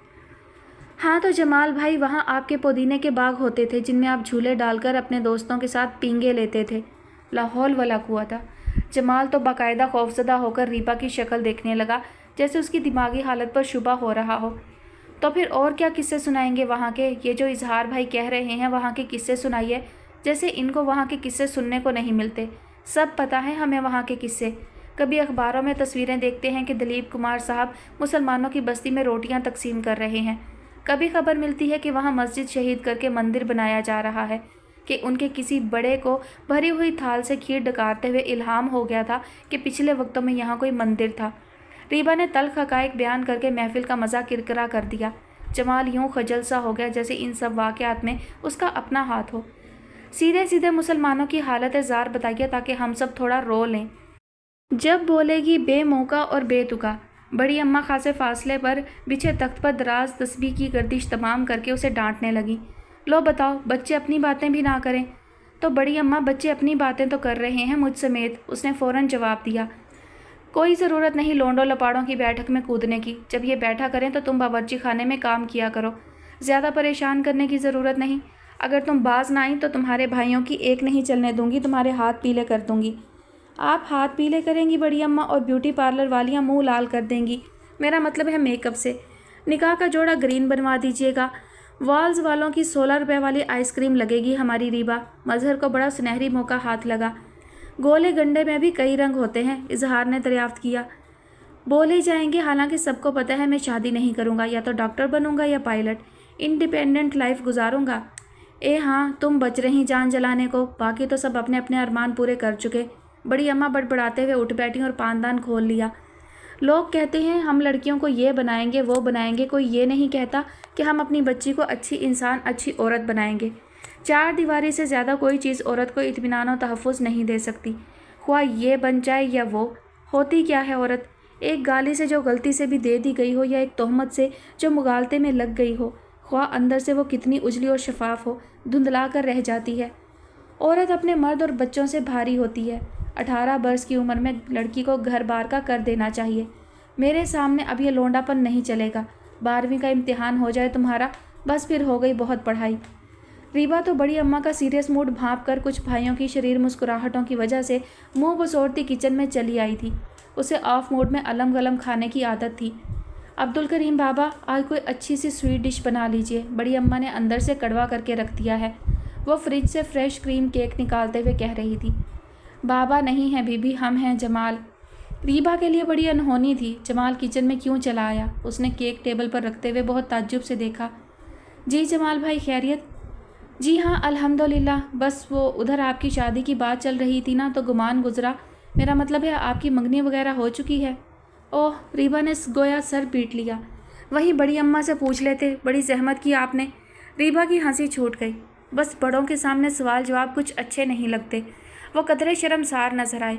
हाँ तो जमाल भाई, वहाँ आपके पुदीने के बाग होते थे जिनमें आप झूले डालकर अपने दोस्तों के साथ पींगे लेते थे। लाहौल वाला कुआ था। जमाल तो बाकायदा खौफजदा होकर रीबा की शक्ल देखने लगा, जैसे उसकी दिमागी हालत पर शुबा हो रहा हो। तो फिर और क्या किस्से सुनाएंगे वहाँ के? ये जो इजहार भाई कह रहे हैं वहाँ के किस्से सुनाइए, जैसे इनको वहाँ के किस्से सुनने को नहीं मिलते। सब पता है हमें वहाँ के किस्से। कभी अखबारों में तस्वीरें देखते हैं कि दिलीप कुमार साहब मुसलमानों की बस्ती में रोटियां तकसीम कर रहे हैं। कभी खबर मिलती है कि वहाँ मस्जिद शहीद करके मंदिर बनाया जा रहा है, कि उनके किसी बड़े को भरी हुई थाल से खीर डकारते हुए इल्हाम हो गया था कि पिछले वक्तों में यहाँ कोई मंदिर था। रीबा ने तल्ख हक़ाइक़ बयान करके महफिल का मज़ा किरकिरा कर दिया। जमाल यूँ खजल सा हो गया जैसे इन सब वाक़यात में उसका अपना हाथ हो। सीधे सीधे मुसलमानों की हालत ज़ार बताइए ताकि हम सब थोड़ा रो लें। जब बोलेगी बेमौका और बेतुका। बड़ी अम्मा खासे फासले पर बिछे तख्त पर दराज तस्बीह की गर्दिश तमाम करके उसे डांटने लगी। लो बताओ, बच्चे अपनी बातें भी ना करें? तो बड़ी अम्मा, बच्चे अपनी बातें तो कर रहे हैं मुझ समेत, उसने फ़ौरन जवाब दिया। कोई ज़रूरत नहीं लोंडों लपाड़ों की बैठक में कूदने की। जब ये बैठा करें तो तुम बावर्ची खाने में काम किया करो। ज़्यादा परेशान करने की ज़रूरत नहीं। अगर तुम बाज ना आई तो तुम्हारे भाइयों की एक नहीं चलने दूंगी, तुम्हारे हाथ पीले कर दूंगी। आप हाथ पीले करेंगी बड़ी अम्मा, और ब्यूटी पार्लर वालियाँ मुंह लाल कर देंगी। मेरा मतलब है मेकअप से। निकाह का जोड़ा ग्रीन बनवा दीजिएगा। वॉल्स वालों की 16 रुपये वाली आइसक्रीम लगेगी हमारी रीबा। मजहर को बड़ा सुनहरी मौका हाथ लगा। गोले गंडे में भी कई रंग होते हैं, इजहार ने दरियाफ्त किया। बोले जाएंगे, हालांकि सबको पता है मैं शादी नहीं करूँगा, या तो डॉक्टर बनूंगा या पायलट। इंडिपेंडेंट लाइफ गुजारूंगा। ए हाँ, तुम बच रही जान जलाने को, बाकी तो सब अपने अपने अरमान पूरे कर चुके। बड़ी अम्मा बड़बड़ाते हुए उठ बैठी और पानदान खोल लिया। लोग कहते हैं हम लड़कियों को ये बनाएंगे वो बनाएंगे, कोई ये नहीं कहता कि हम अपनी बच्ची को अच्छी इंसान अच्छी औरत बनाएंगे। 4 दीवारी से ज़्यादा कोई चीज़ औरत को इत्मीनान और तहफ़्फ़ुज़ नहीं दे सकती, ख्वाह ये बन जाए या वो। होती क्या है औरत? एक गाली से जो गलती से भी दे दी गई हो, या एक तोहमत से जो मुगालते में लग गई हो, ख्वाह अंदर से वो कितनी उजली और शफाफ हो, धुंधला कर रह जाती है। औरत अपने मर्द और बच्चों से भारी होती है। 18 बरस की उम्र में लड़की को घर बार का कर देना चाहिए। मेरे सामने अब ये लोंडापन नहीं चलेगा। 12वीं का इम्तिहान हो जाए तुम्हारा, बस फिर हो गई बहुत पढ़ाई। रीबा तो बड़ी अम्मा का सीरियस मूड भांप कर कुछ भाइयों की शरीर मुस्कुराहटों की वजह से मुंह बसोड़ती किचन में चली आई थी। उसे ऑफ मूड में अलम गलम खाने की आदत थी। अब्दुल करीम बाबा, आज कोई अच्छी सी स्वीट डिश बना लीजिए, बड़ी अम्मा ने अंदर से कड़वा करके रख दिया है। वो फ्रिज से फ्रेश क्रीम केक निकालते हुए कह रही थी। बाबा नहीं है बीबी, हम हैं जमाल। रीबा के लिए बड़ी अनहोनी थी, जमाल किचन में क्यों चला आया। उसने केक टेबल पर रखते हुए बहुत ताज्जुब से देखा। जी जमाल भाई, खैरियत? जी हाँ अल्हम्दुलिल्लाह, बस वो उधर आपकी शादी की बात चल रही थी ना, तो गुमान गुजरा। मेरा मतलब है आपकी मंगनी वगैरह हो चुकी है। ओह, रीबा ने गोया सर पीट लिया। वहीं बड़ी अम्मा से पूछ लेते, बड़ी जहमत की आपने। रीबा की हंसी छूट गई। बस बड़ों के सामने सवाल जवाब कुछ अच्छे नहीं लगते। वो कतरे शर्मसार नजर आए।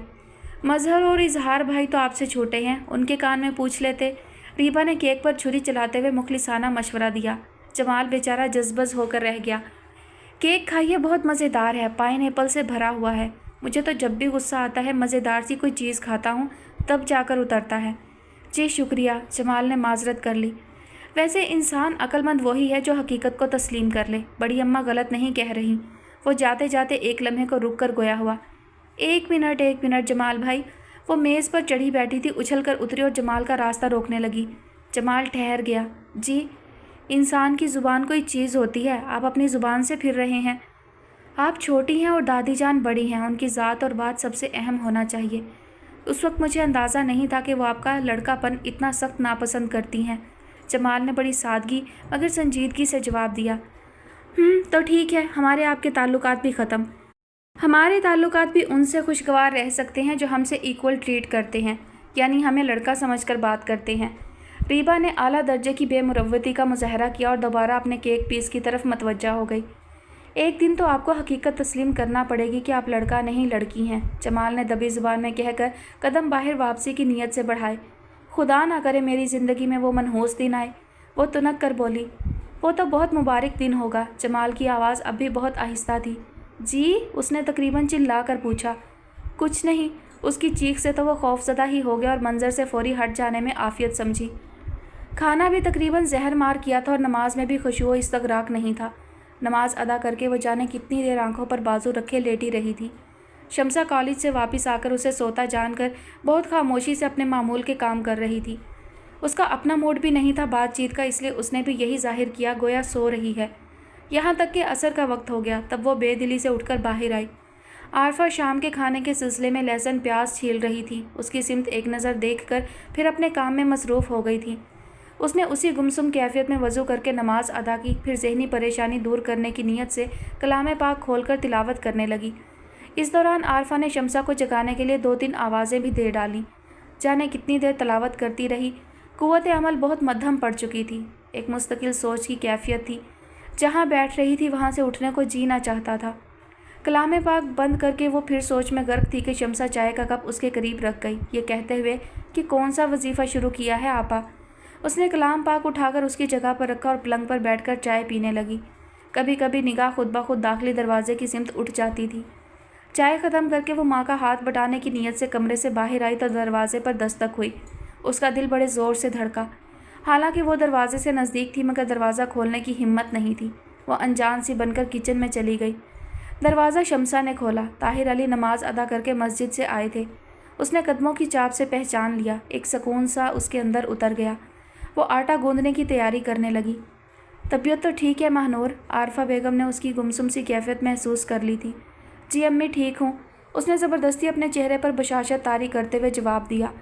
मजहर और इजहार भाई तो आपसे छोटे हैं, उनके कान में पूछ लेते। रीबा ने केक पर छुरी चलाते हुए मुखलिसाना मशवरा दिया। जमाल बेचारा जज्बज होकर रह गया। केक खाइए, बहुत मज़ेदार है, पाइनएप्पल से भरा हुआ है। मुझे तो जब भी गुस्सा आता है मज़ेदार सी कोई चीज़ खाता हूँ तब जाकर उतरता है। जी शुक्रिया, जमाल ने माजरत कर ली। वैसे इंसान अक्लमंद वही है जो हकीकत को तस्लीम कर ले। बड़ी अम्मा गलत नहीं कह रही। वो जाते जाते एक लम्हे को रुक कर गोया हुआ। एक मिनट जमाल भाई। वो मेज़ पर चढ़ी बैठी थी, उछल कर उतरी और जमाल का रास्ता रोकने लगी। जमाल ठहर गया। जी, इंसान की ज़ुबान कोई चीज़ होती है, आप अपनी ज़ुबान से फिर रहे हैं। आप छोटी हैं और दादी जान बड़ी हैं, उनकी ज़ात और बात सबसे अहम होना चाहिए। उस वक्त मुझे अंदाज़ा नहीं था कि वो आपका लड़कापन इतना सख्त नापसंद करती हैं। जमाल ने बड़ी सादगी मगर संजीदगी से जवाब दिया। तो ठीक है, हमारे आपके ताल्लुकात भी ख़त्म। हमारे ताल्लुकात भी उनसे खुशगवार रह सकते हैं जो हमसे इक्वल ट्रीट करते हैं, यानी हमें लड़का समझकर बात करते हैं। रीबा ने आला दर्जे की बेमुरव्वती का मुजाहरा किया और दोबारा अपने केक पीस की तरफ मतवज्जा हो गई। एक दिन तो आपको हकीकत तस्लीम करना पड़ेगी कि आप लड़का नहीं लड़की हैं, जमाल ने दबी ज़ुबान में कहकर कदम बाहर वापसी की नीयत से बढ़ाए। खुदा ना करे मेरी ज़िंदगी में वो मनहूस दिन आए। वो तुनक कर बोली। वो तो बहुत मुबारक दिन होगा। जमाल की आवाज़ अब भी बहुत आहिस्ता थी। जी, उसने तकरीबन चिल्ला कर पूछा। कुछ नहीं। उसकी चीख से तो वो खौफज़दा ही हो गया और मंजर से फौरी हट जाने में आफियत समझी। खाना भी तकरीबन जहर मार किया था और नमाज में भी खुशू इस्तगराक नहीं था। नमाज अदा करके वो जाने कितनी देर आंखों पर बाजू रखे लेटी रही थी। शम्सा कॉलेज से वापस आकर उसे सोता जानकर बहुत खामोशी से अपने मामूल के काम कर रही थी। उसका अपना मूड भी नहीं था बातचीत का, इसलिए उसने भी यही जाहिर किया गोया सो रही है। यहाँ तक कि असर का वक्त हो गया, तब वो बेदिली से उठकर बाहर आई। आरफा शाम के खाने के सिलसिले में लहसुन प्याज छील रही थी। उसकी सिमत एक नज़र देखकर फिर अपने काम में मसरूफ़ हो गई थी। उसने उसी गुमसुम कैफियत में वज़ू करके नमाज अदा की, फिर ज़हनी परेशानी दूर करने की नीयत से कलाम पाक खोलकर तिलावत करने लगी। इस दौरान आरफा ने शम्सा को जगाने के लिए 2-3 आवाज़ें भी दे डालीं। जाने कितनी देर तलावत करती रही। कुव्वत अमल बहुत मध्यम पड़ चुकी थी। एक मुस्तकिल सोच की कैफियत थी। जहाँ बैठ रही थी वहाँ से उठने को जी ना चाहता था। कलाम पाक बंद करके वो फिर सोच में गर्क थी कि शम्सा चाय का कप उसके करीब रख गई, ये कहते हुए कि कौन सा वजीफ़ा शुरू किया है आपा। उसने कलाम पाक उठाकर उसकी जगह पर रखा और पलंग पर बैठकर चाय पीने लगी। कभी कभी निगाह खुद ब खुद दाखिली दरवाजे की सिमत उठ जाती थी। चाय ख़त्म करके वो माँ का हाथ बटाने की नीयत से कमरे से बाहर आई तो दरवाजे पर दस्तक हुई। उसका दिल बड़े ज़ोर से धड़का। हालांकि वो दरवाजे से नज़दीक थी मगर दरवाज़ा खोलने की हिम्मत नहीं थी। वह अनजान सी बनकर किचन में चली गई। दरवाज़ा शम्सा ने खोला। ताहिर अली नमाज अदा करके मस्जिद से आए थे। उसने कदमों की चाप से पहचान लिया। एक सुकून सा उसके अंदर उतर गया। वो आटा गूंदने की तैयारी करने लगी। तबीयत तो ठीक है महानूर, आरफा बेगम ने उसकी गुमसुम सी कैफियत महसूस कर ली थी। जी अम्मी ठीक हूँ, उसने ज़बरदस्ती अपने चेहरे पर बशाशत तारी करते हुए जवाब दिया।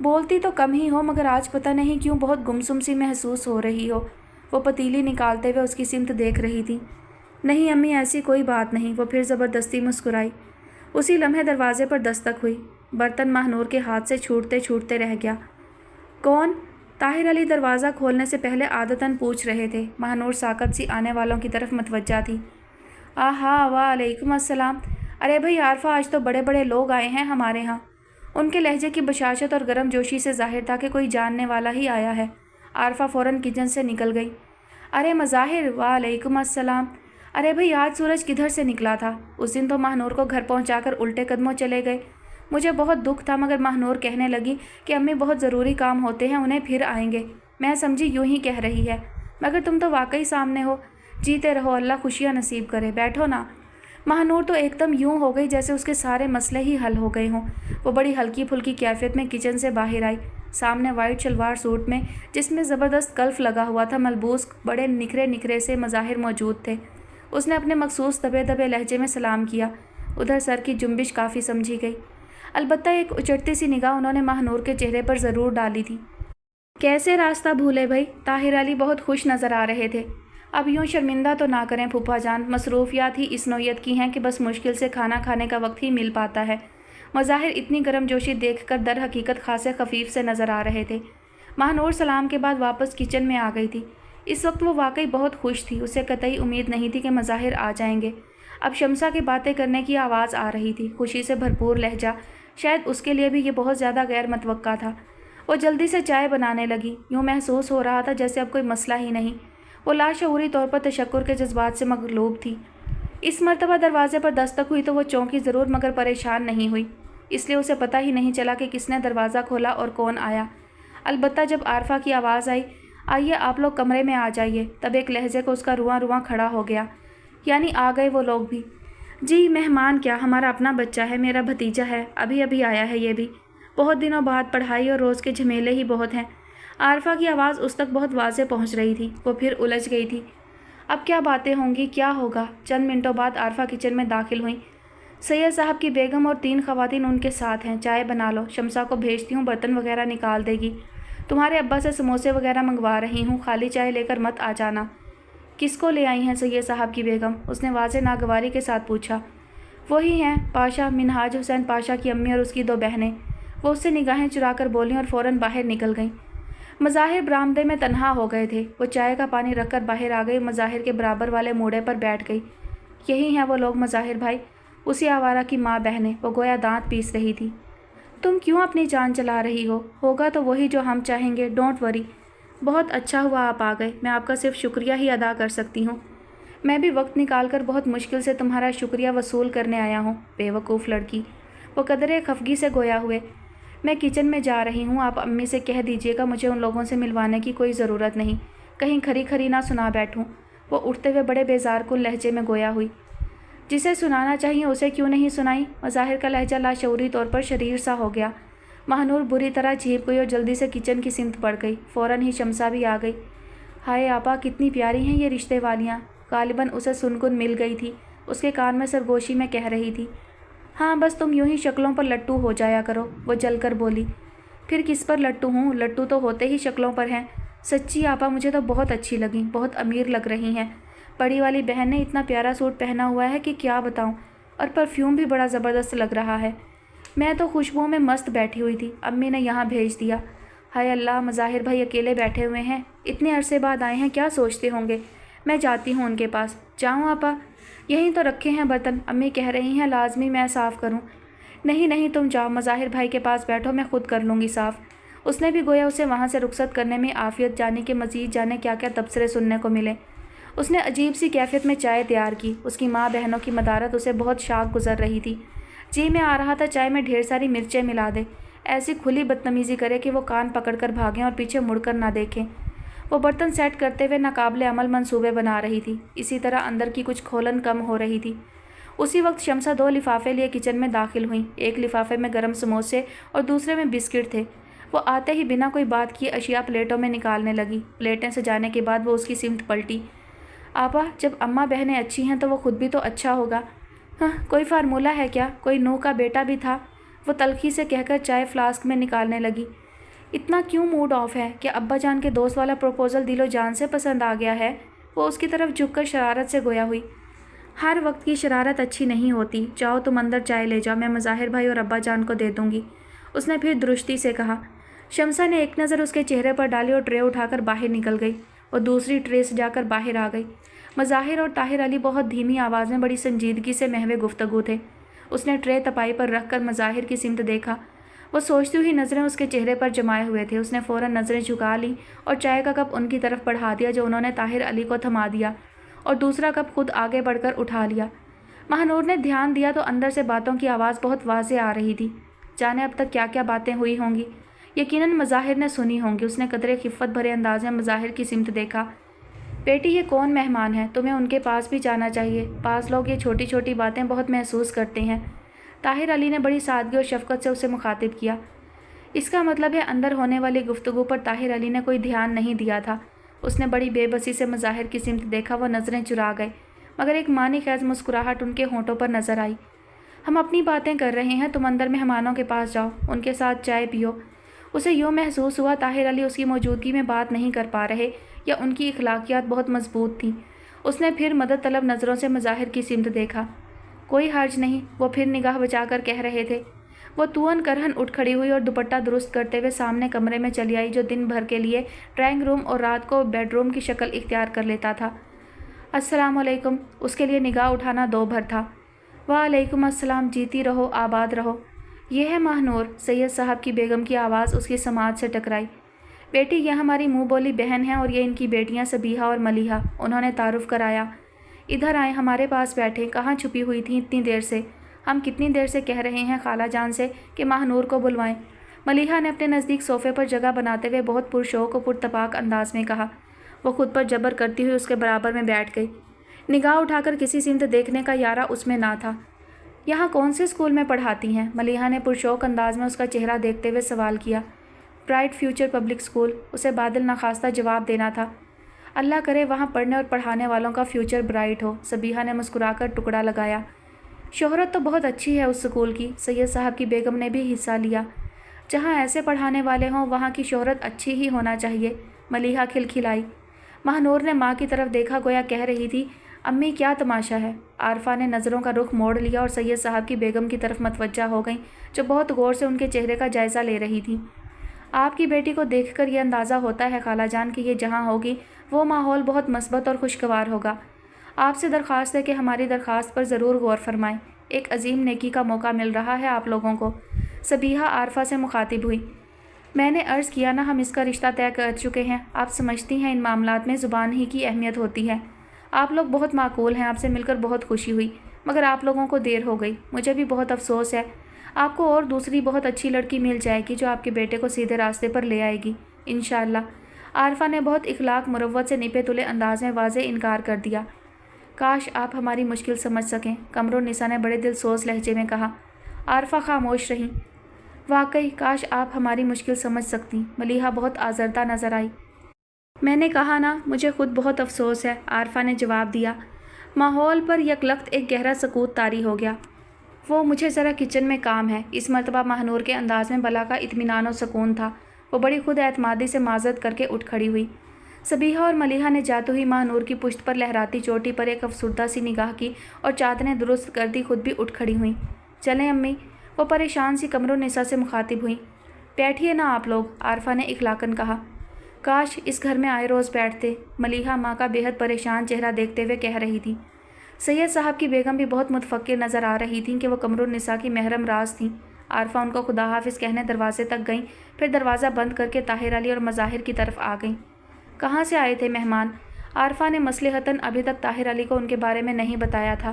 बोलती तो कम ही हो मगर आज पता नहीं क्यों बहुत गुमसुम सी महसूस हो रही हो। वो पतीली निकालते हुए उसकी सिमत देख रही थी। नहीं अम्मी, ऐसी कोई बात नहीं। वो फिर ज़बरदस्ती मुस्कुराई। उसी लम्हे दरवाजे पर दस्तक हुई। बर्तन महानूर के हाथ से छूटते छूटते रह गया। कौन? ताहिर अली दरवाज़ा खोलने से पहले आदतन पूछ रहे थे। महानूर साकत सी आने वालों की तरफ मतवज्जा थी। आहा, वालेकुम अस्सलाम। अरे भाई आरफा, आज तो बड़े बड़े लोग आए हैं हमारे यहाँ। उनके लहजे की बशाशत और गर्म जोशी से जाहिर था कि कोई जानने वाला ही आया है। आरफा फ़ौरन किचन से निकल गई। अरे मज़ाहिर, वालेकुम अस्सलाम। अरे भाई आज सूरज किधर से निकला था? उस दिन तो महानूर को घर पहुंचाकर उल्टे कदमों चले गए। मुझे बहुत दुख था मगर महानूर कहने लगी कि अम्मी बहुत ज़रूरी काम होते हैं, उन्हें फिर आएंगे। मैं समझी यूं ही कह रही है, मगर तुम तो वाकई सामने हो। जीते रहो, अल्लाह खुशियाँ नसीब करे। बैठो ना। महानूर तो एकदम यूं हो गई जैसे उसके सारे मसले ही हल हो गए हों। वो बड़ी हल्की फुल्की कैफियत में किचन से बाहर आई। सामने वाइट शलवार सूट में जिसमें ज़बरदस्त कल्फ लगा हुआ था मलबूस बड़े निखरे निखरे से मज़ाहिर मौजूद थे। उसने अपने मखसूस दबे दबे लहजे में सलाम किया। उधर सर की जुम्बिश काफ़ी समझी गई। अलबत्ता एक उचटती सी निगाह उन्होंने महानूर के चेहरे पर ज़रूर डाली थी। कैसे रास्ता भूले भाई? ताहिर अली बहुत खुश नज़र आ रहे थे। अब यूँ शर्मिंदा तो ना करें फूफा जान, मसरूफियात ही इस नौयत की हैं कि बस मुश्किल से खाना खाने का वक्त ही मिल पाता है। मज़ाहिर इतनी गर्मजोशी देखकर दर हकीकत खासे खफीफ से नज़र आ रहे थे। महानूर सलाम के बाद वापस किचन में आ गई थी। इस वक्त वो वाकई बहुत खुश थी। उसे कतई उम्मीद नहीं थी कि मज़ाहिर आ जाएंगे। अब शम्सा की बातें करने की आवाज़ आ रही थी, खुशी से भरपूर लहजा। शायद उसके लिए भी ये बहुत ज़्यादा गैर मतवक्का था। वो जल्दी से चाय बनाने लगी। यूँ महसूस हो रहा था जैसे अब कोई मसला ही नहीं। वो लाशऊरी तौर पर तशक्कुर के जज्बात से मगलूब थी। इस मर्तबा दरवाजे पर दस्तक हुई तो वो चौंकी ज़रूर मगर परेशान नहीं हुई, इसलिए उसे पता ही नहीं चला कि किसने दरवाज़ा खोला और कौन आया। अलबत्ता जब आरफा की आवाज़ आई, आइए आप लोग कमरे में आ जाइए, तब एक लहजे को उसका रुआं रुआं खड़ा हो गया। यानी आ गए वो लोग भी? जी मेहमान क्या, हमारा अपना बच्चा है, मेरा भतीजा है, अभी अभी आया है ये भी। बहुत दिनों बाद, पढ़ाई और रोज़ के झमेले ही बहुत हैं। आरफा की आवाज़ उस तक बहुत वाज़े पहुंच रही थी। वो फिर उलझ गई थी। अब क्या बातें होंगी, क्या होगा। चंद मिनटों बाद आरफा किचन में दाखिल हुई। सैयद साहब की बेगम और 3 ख़वातीन उनके साथ हैं। चाय बना लो, शमसा को भेजती हूँ, बर्तन वगैरह निकाल देगी। तुम्हारे अब्बा से समोसे वगैरह मंगवा रही हूँ, खाली चाय लेकर मत आ जाना। किसको ले आई हैं सैयद साहब की बेगम? उसने वाज़े नागवारी के साथ पूछा। वही हैं पाशा, मिनहाज हुसैन पाशा की अम्मी और उसकी 2 बहनें। वो उससे निगाहें चुरा कर बोलीं और फ़ौरन बाहर निकल गईं। मज़ाहिर बरामदे में तन्हा हो गए थे। वो चाय का पानी रखकर बाहर आ गई, मज़ाहिर के बराबर वाले मूड़े पर बैठ गई। यही हैं वो लोग मज़ाहिर भाई, उसी आवारा की माँ बहनें। वो गोया दांत पीस रही थी। तुम क्यों अपनी जान चला रही हो? होगा तो वही जो हम चाहेंगे, डोंट वरी। बहुत अच्छा हुआ आप आ गए, मैं आपका सिर्फ शुक्रिया ही अदा कर सकती हूँ। मैं भी वक्त निकाल कर बहुत मुश्किल से तुम्हारा शुक्रिया वसूल करने आया हूँ, बेवकूफ़ लड़की। वो कदरे खफगी से गोया हुए। मैं किचन में जा रही हूँ, आप अम्मी से कह दीजिएगा मुझे उन लोगों से मिलवाने की कोई ज़रूरत नहीं, कहीं खरी खरी ना सुना बैठूँ। वो उठते हुए बड़े बेजारकुन लहजे में गोया हुई। जिसे सुनाना चाहिए उसे क्यों नहीं सुनाई? मज़ाहिर का लहजा लाशऊरी तौर पर शरीर सा हो गया। महानूर बुरी तरह झीप गई और जल्दी से किचन की सिमत बढ़ गई। फ़ौरन ही शमसा भी आ गई। हाय आपा, कितनी प्यारी हैं ये रिश्ते वालियाँ। गालिबन उसे सुनगुन मिल गई थी। उसके कान में सरगोशी में कह रही थी, हाँ बस तुम यूं ही शक्लों पर लट्टू हो जाया करो। वो जलकर बोली। फिर किस पर लट्टू हूँ? लट्टू तो होते ही शक्लों पर हैं। सच्ची आपा, मुझे तो बहुत अच्छी लगी, बहुत अमीर लग रही हैं। बड़ी वाली बहन ने इतना प्यारा सूट पहना हुआ है कि क्या बताऊँ, और परफ्यूम भी बड़ा ज़बरदस्त लग रहा है। मैं तो खुशबुओं में मस्त बैठी हुई थी, अम्मी ने यहाँ भेज दिया। हाय अल्लाह, मज़ाहिर भाई अकेले बैठे हुए हैं, इतने अरसे बाद आए हैं, क्या सोचते होंगे। मैं जाती हूँ उनके पास। जाऊँ आपा? यहीं तो रखे हैं बर्तन, अम्मी कह रही हैं लाजमी मैं साफ़ करूँ। नहीं नहीं, तुम जाओ, मज़ाहिर भाई के पास बैठो, मैं खुद कर लूँगी साफ़। उसने भी गोया उसे वहाँ से रुखसत करने में आफ़ियत जाने के मज़ीद जाने क्या क्या तबसरे सुनने को मिले। उसने अजीब सी कैफियत में चाय तैयार की। उसकी माँ बहनों की मदारत उसे बहुत शाक गुजर रही थी। जी में आ रहा था चाय में ढेर सारी मिर्चें मिला दे, ऐसी खुली बदतमीज़ी करे कि वो कान पकड़कर भागें और पीछे मुड़कर ना देखें। वो बर्तन सेट करते हुए नाकाबिले अमल मंसूबे बना रही थी। इसी तरह अंदर की कुछ खोलन कम हो रही थी। उसी वक्त शमसा 2 लिफाफे लिए किचन में दाखिल हुई। एक लिफाफे में गर्म समोसे और दूसरे में बिस्किट थे। वो आते ही बिना कोई बात किए अशिया प्लेटों में निकालने लगी। प्लेटें सजाने के बाद वो उसकी सिमत पलटी। आपा, जब अम्मा बहनें अच्छी हैं तो वो खुद भी तो अच्छा होगा। हाँ, कोई फार्मूला है क्या? कोई नूह का बेटा भी था। वो तलखी से कहकर चाय फ्लास्क में निकालने लगी। इतना क्यों मूड ऑफ है? कि अब्बा जान के दोस्त वाला प्रपोज़ल दिलो जान से पसंद आ गया है? वो उसकी तरफ झुककर शरारत से गोया हुई। हर वक्त की शरारत अच्छी नहीं होती। जाओ तुम अंदर चाय ले जाओ, मैं मज़ाहिर भाई और अब्बा जान को दे दूँगी, उसने फिर दुरुस्ती से कहा। शमसा ने एक नज़र उसके चेहरे पर डाली और ट्रे उठाकर बाहर निकल गई। वो दूसरी ट्रे से जाकर बाहर आ गई। मज़ाहिर और ताहिर अली बहुत धीमी आवाज़ में बड़ी संजीदगी से महवे गुफ्तगू थे। उसने ट्रे तपाई पर रख कर मज़ाहिर की सिमत देखा। वो सोचती हुई नज़रें उसके चेहरे पर जमाए हुए थे। उसने फ़ौरन नज़रें झुका लीं और चाय का कप उनकी तरफ बढ़ा दिया जो उन्होंने ताहिर अली को थमा दिया, और दूसरा कप खुद आगे बढ़कर उठा लिया। महानूर ने ध्यान दिया तो अंदर से बातों की आवाज़ बहुत वाज़े आ रही थी। जाने अब तक क्या क्या बातें हुई होंगी। यकीनन मज़ाहिर ने सुनी होंगी। उसने कदरे खिफ़्फ़त भरे अंदाज में मज़ाहिर की सिमत देखा। बेटी, ये कौन मेहमान है? तुम्हें उनके पास भी जाना चाहिए। पास लोग ये छोटी छोटी बातें बहुत महसूस करते हैं। ताहिर अली ने बड़ी सादगी और शफ़क़त से उसे मुखातिब किया। इसका मतलब है अंदर होने वाली गुफ्तगू पर ताहिर अली ने कोई ध्यान नहीं दिया था। उसने बड़ी बेबसी से मज़ाहिर की सिमत देखा। वो नज़रें चुरा गए, मगर एक मानी खैज़ मुस्कुराहट उनके होंठों पर नज़र आई। हम अपनी बातें कर रहे हैं, तुम अंदर मेहमानों के पास जाओ, उनके साथ चाय पियो। उसे यूँ महसूस हुआ ताहिर अली उसकी मौजूदगी में बात नहीं कर पा रहे या उनकी इखलाकियात बहुत मजबूत थीं। उसने फिर मदद तलब नज़रों से मज़ाहिर की सिमत देखा। कोई हर्ज नहीं, वो फिर निगाह बचाकर कह रहे थे। वो तुअन करहन उठ खड़ी हुई और दुपट्टा दुरुस्त करते हुए सामने कमरे में चली आई जो दिन भर के लिए ड्राइंग रूम और रात को बेडरूम की शक्ल इख्तियार कर लेता था। अस्सलाम वालेकुम। उसके लिए निगाह उठाना 2 भर था। वालेकुम अस्सलाम, जीती रहो, आबाद रहो। ये है महानूर, सैयद साहब की बेगम की आवाज़ उसकी समाज से टकराई। बेटी, यह हमारी मुँह बोली बहन है और ये इनकी बेटियाँ सबीहा और मलिहा, उन्होंने तारुफ कराया। ادھر آئیں، ہمارے پاس بیٹھیں، کہاں چھپی ہوئی تھیں اتنی دیر سے؟ ہم کتنی دیر سے کہہ رہے ہیں خالہ جان سے کہ ماہ نور کو بلوائیں۔ ملیحہ نے اپنے نزدیک صوفے پر جگہ بناتے ہوئے بہت پرشوق و پرتپاک انداز میں کہا۔ وہ خود پر جبر کرتی ہوئی اس کے برابر میں بیٹھ گئی۔ نگاہ اٹھا کر کسی سمت دیکھنے کا یارہ اس میں نہ تھا۔ یہاں کون سے اسکول میں پڑھاتی ہیں؟ ملیحہ نے پرشوق انداز میں اس کا چہرہ دیکھتے ہوئے سوال کیا۔ برائٹ فیوچر پبلک اسکول، اسے بادل ناخواستہ جواب دینا تھا۔ اللہ کرے وہاں پڑھنے اور پڑھانے والوں کا فیوچر برائٹ ہو، صبیحہ نے مسکرا کر ٹکڑا لگایا۔ شہرت تو بہت اچھی ہے اس اسکول کی، سید صاحب کی بیگم نے بھی حصہ لیا۔ جہاں ایسے پڑھانے والے ہوں وہاں کی شہرت اچھی ہی ہونا چاہیے، ملیحہ کھلکھلائی۔ ماہ نور نے ماں کی طرف دیکھا گویا کہہ رہی تھی، امی کیا تماشا ہے؟ عارفہ نے نظروں کا رخ موڑ لیا اور سید صاحب کی بیگم کی طرف متوجہ ہو گئیں جو بہت غور سے ان کے چہرے کا جائزہ لے رہی تھیں۔ آپ کی بیٹی کو دیکھ کر یہ اندازہ ہوتا ہے خالہ جان کہ یہ جہاں ہوگی وہ ماحول بہت مثبت اور خوشگوار ہوگا۔ آپ سے درخواست ہے کہ ہماری درخواست پر ضرور غور فرمائیں، ایک عظیم نیکی کا موقع مل رہا ہے آپ لوگوں کو۔ صبیحہ عارفہ سے مخاطب ہوئی۔ میں نے عرض کیا نا ہم اس کا رشتہ طے کر چکے ہیں، آپ سمجھتی ہیں ان معاملات میں زبان ہی کی اہمیت ہوتی ہے۔ آپ لوگ بہت معقول ہیں، آپ سے مل کر بہت خوشی ہوئی، مگر آپ لوگوں کو دیر ہو گئی، مجھے بھی بہت افسوس ہے۔ آپ کو اور دوسری بہت اچھی لڑکی مل جائے گی جو آپ کے بیٹے کو سیدھے راستے پر لے آئے گی انشاءاللہ۔ عارفہ نے بہت اخلاق مروت سے نپے تلے انداز میں واضح انکار کر دیا۔ کاش آپ ہماری مشکل سمجھ سکیں، قمر النساء نے بڑے دل سوز لہجے میں کہا۔ عارفہ خاموش رہیں۔ واقعی کاش آپ ہماری مشکل سمجھ سکتی، ملیحہ بہت آزردہ نظر آئی۔ میں نے کہا نا مجھے خود بہت افسوس ہے، عارفہ نے جواب دیا۔ ماحول پر یکلخت ایک گہرا سکوت طاری ہو گیا۔ وہ مجھے ذرا کچن میں کام ہے، اس مرتبہ ماہ نور کے انداز میں بلا کا اطمینان و سکون تھا۔ وہ بڑی خود اعتمادی سے معذرت کر کے اٹھ کھڑی ہوئی۔ صبیحہ اور ملیحہ نے جاتے ہوئی ماہ نور کی پشت پر لہراتی چوٹی پر ایک افسردہ سی نگاہ کی اور چادریں درست کر دی، خود بھی اٹھ کھڑی ہوئیں۔ چلیں امی، وہ پریشان سی قمر النساء سے مخاطب ہوئیں۔ بیٹھیے نا آپ لوگ، عارفہ نے اخلاقاً کہا۔ کاش اس گھر میں آئے روز بیٹھتے، ملیحہ ماں کا بے حد پریشان چہرہ دیکھتے ہوئے کہہ رہی تھی۔ سید صاحب کی بیگم بھی بہت متفکر نظر آ رہی تھیں کہ وہ قمر النساء کی محرم راز تھیں۔ عارفہ ان کو خدا حافظ کہنے دروازے تک گئیں، پھر دروازہ بند کر کے طاہر علی اور مظاہر کی طرف آ گئیں۔ کہاں سے آئے تھے مہمان؟ عارفہ نے مصلحتاً ابھی تک طاہر علی کو ان کے بارے میں نہیں بتایا تھا۔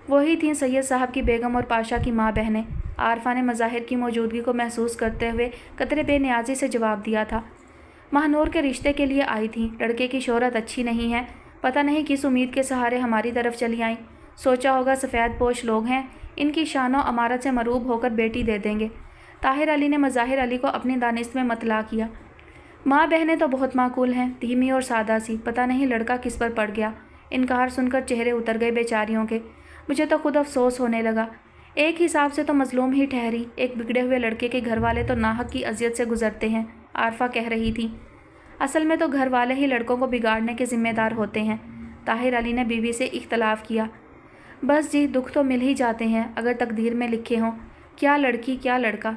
وہی تھیں سید صاحب کی بیگم اور پاشا کی ماں بہنیں۔ عارفہ نے مظاہر کی موجودگی کو محسوس کرتے ہوئے قدرے بے نیازی سے جواب دیا تھا۔ ماہ نور کے رشتے کے لیے آئی تھیں، لڑکے کی شہرت اچھی نہیں ہے، پتہ نہیں کس امید کے سہارے ہماری طرف چلی آئیں، سوچا ہوگا سفید پوش لوگ ہیں، ان کی شان و امارت سے مروب ہو کر بیٹی دے دیں گے۔ طاہر علی نے مظاہر علی کو اپنی دانست میں مطلع کیا۔ ماں بہنیں تو بہت معقول ہیں، دھیمی اور سادہ سی، پتہ نہیں لڑکا کس پر پڑ گیا۔ انکار سن کر چہرے اتر گئے بیچاریوں کے۔ مجھے تو خود افسوس ہونے لگا۔ ایک حساب سے تو مظلوم ہی ٹھہری، ایک بگڑے ہوئے لڑکے کے گھر والے تو ناحق کی اذیت سے گزرتے ہیں، عارفہ کہہ رہی تھی۔ اصل میں تو گھر والے ہی لڑکوں کو بگاڑنے کے ذمہ دار ہوتے ہیں، طاہر علی نے بیوی سے اختلاف کیا۔ بس جی، دکھ تو مل ہی جاتے ہیں اگر تقدیر میں لکھے ہوں، کیا لڑکی کیا لڑکا۔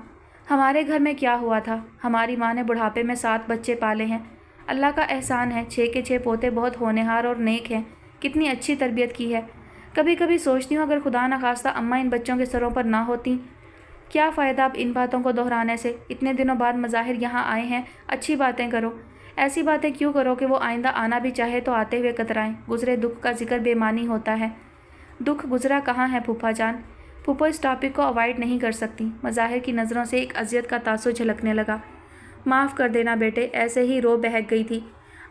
ہمارے گھر میں کیا ہوا تھا، ہماری ماں نے بڑھاپے میں 7 بچے پالے ہیں، اللہ کا احسان ہے، 6 کے 6 پوتے بہت ہونہار اور نیک ہیں، کتنی اچھی تربیت کی ہے۔ کبھی کبھی سوچتی ہوں اگر خدا نخواستہ اماں ان بچوں کے سروں پر نہ ہوتیں۔ کیا فائدہ اب ان باتوں کو دہرانے سے، اتنے دنوں بعد مظاہر یہاں آئے ہیں، اچھی باتیں کرو، ایسی باتیں کیوں کرو کہ وہ آئندہ آنا بھی چاہے تو آتے ہوئے کترائیں، گزرے دکھ کا ذکر بے معنی ہوتا ہے۔ دکھ گزرا کہاں ہے پھوپھا جان؟ پھوپھو اس ٹاپک کو اوائڈ نہیں کر سکتی، مظاہر کی نظروں سے ایک اذیت کا تاثر جھلکنے لگا۔ معاف کر دینا بیٹے، ایسے ہی رو بہک گئی تھی۔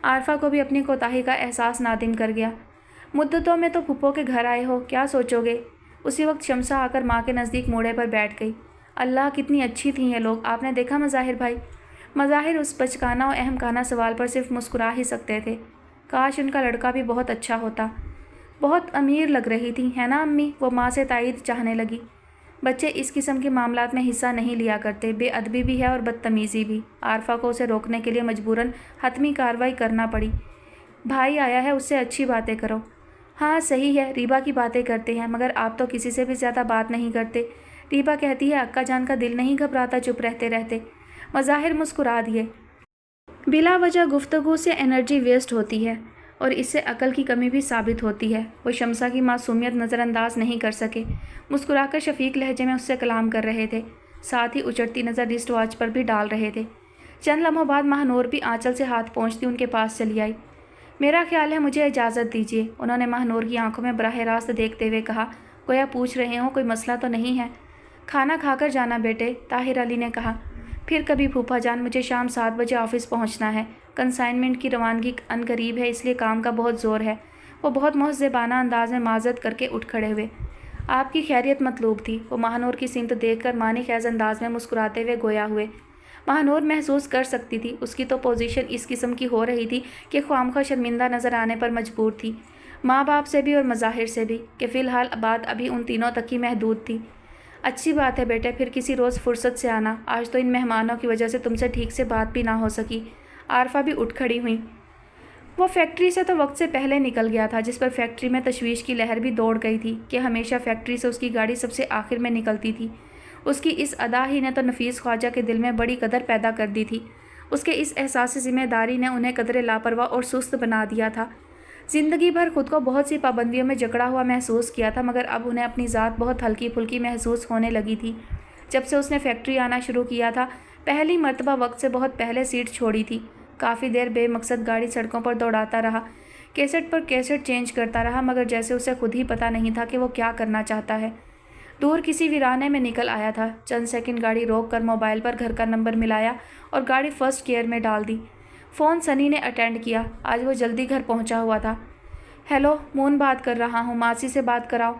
عارفہ کو بھی اپنی کوتاہی کا احساس نادم کر گیا۔ مدتوں میں تو پھوپھو کے گھر آئے ہو، کیا سوچو گے؟ اسی وقت شمسہ آ کر ماں کے نزدیک موڑے پر بیٹھ گئی۔ اللہ کتنی اچھی تھیں یہ لوگ، آپ نے دیکھا مظاہر بھائی؟ مظاہر اس بچکانہ و اہم کانہ سوال پر صرف مسکرا ہی سکتے تھے۔ کاش ان کا لڑکا بھی بہت اچھا ہوتا۔ بہت امیر لگ رہی تھی، ہے نا امی؟ وہ ماں سے تائید چاہنے لگی۔ بچے اس قسم کے معاملات میں حصہ نہیں لیا کرتے، بے ادبی بھی ہے اور بدتمیزی بھی۔ عارفہ کو اسے روکنے کے لیے مجبوراً حتمی کارروائی کرنا پڑی۔ بھائی آیا ہے، اس سے اچھی باتیں کرو۔ ہاں صحیح ہے، ریبا کی باتیں کرتے ہیں، مگر آپ تو کسی سے بھی زیادہ بات نہیں کرتے۔ ریبا کہتی ہے اکا جان کا دل نہیں گھبراتا چپ رہتے رہتے۔ مظاہر مسکرا دیے۔ بلا وجہ گفتگو سے انرجی ویسٹ ہوتی ہے اور اس سے عقل کی کمی بھی ثابت ہوتی ہے۔ وہ شمسہ کی معصومیت نظر انداز نہیں کر سکے، مسکرا کر شفیق لہجے میں اس سے کلام کر رہے تھے، ساتھ ہی اچڑتی نظر رسٹ واچ پر بھی ڈال رہے تھے۔ چند لمحوں بعد ماہ نور بھی آنچل سے ہاتھ پہنچتی ان کے پاس چلی آئی۔ میرا خیال ہے مجھے اجازت دیجیے، انہوں نے ماہ نور کی آنکھوں میں براہ راست دیکھتے ہوئے کہا، گویا پوچھ رہے ہوں کوئی مسئلہ تو نہیں ہے۔ کھانا کھا کر جانا بیٹے، طاہر علی نے کہا۔ پھر کبھی پھوپھا جان، مجھے شام 7 بجے آفس پہنچنا ہے۔ کنسائنمنٹ کی روانگی عنقریب ہے، اس لیے کام کا بہت زور ہے۔ وہ بہت مہذبانہ انداز میں معذرت کر کے اٹھ کھڑے ہوئے۔ آپ کی خیریت مطلوب تھی، وہ ماہ نور کی سمت دیکھ کر معنی خیز انداز میں مسکراتے ہوئے گویا ہوئے۔ ماہ نور محسوس کر سکتی تھی، اس کی تو پوزیشن اس قسم کی ہو رہی تھی کہ خوامخواہ شرمندہ نظر آنے پر مجبور تھی، ماں باپ سے بھی اور مظاہر سے بھی، کہ فی الحال بات ابھی ان تینوں تک ہی محدود تھی۔ اچھی بات ہے بیٹے، پھر کسی روز فرصت سے آنا، آج تو ان مہمانوں کی وجہ سے تم سے ٹھیک سے بات بھی نہ ہو سکی۔ عارفہ بھی اٹھ کھڑی ہوئی۔ وہ فیکٹری سے تو وقت سے پہلے نکل گیا تھا، جس پر فیکٹری میں تشویش کی لہر بھی دوڑ گئی تھی کہ ہمیشہ فیکٹری سے اس کی گاڑی سب سے آخر میں نکلتی تھی۔ اس کی اس ادا ہی نے تو نفیس خواجہ کے دل میں بڑی قدر پیدا کر دی تھی۔ اس کے اس احساس ذمہ داری نے انہیں قدرے لاپرواہ اور سست بنا دیا تھا۔ زندگی بھر خود کو بہت سی پابندیوں میں جکڑا ہوا محسوس کیا تھا، مگر اب انہیں اپنی ذات بہت ہلکی پھلکی محسوس ہونے لگی تھی۔ جب سے اس نے فیکٹری آنا شروع کیا تھا، پہلی مرتبہ وقت سے بہت پہلے سیٹ چھوڑی تھی۔ کافی دیر بے مقصد گاڑی سڑکوں پر دوڑاتا رہا، کیسٹ پر کیسٹ چینج کرتا رہا، مگر جیسے اسے خود ہی پتہ نہیں تھا کہ وہ کیا کرنا چاہتا ہے۔ دور کسی ویرانے میں نکل آیا تھا، چند سیکنڈ گاڑی روک کر موبائل پر گھر کا نمبر ملایا اور گاڑی فرسٹ گیئر میں ڈال دی۔ فون سنی نے اٹینڈ کیا، آج وہ جلدی گھر پہنچا ہوا تھا۔ ہیلو، مون بات کر رہا ہوں، ماسی سے بات کراؤ۔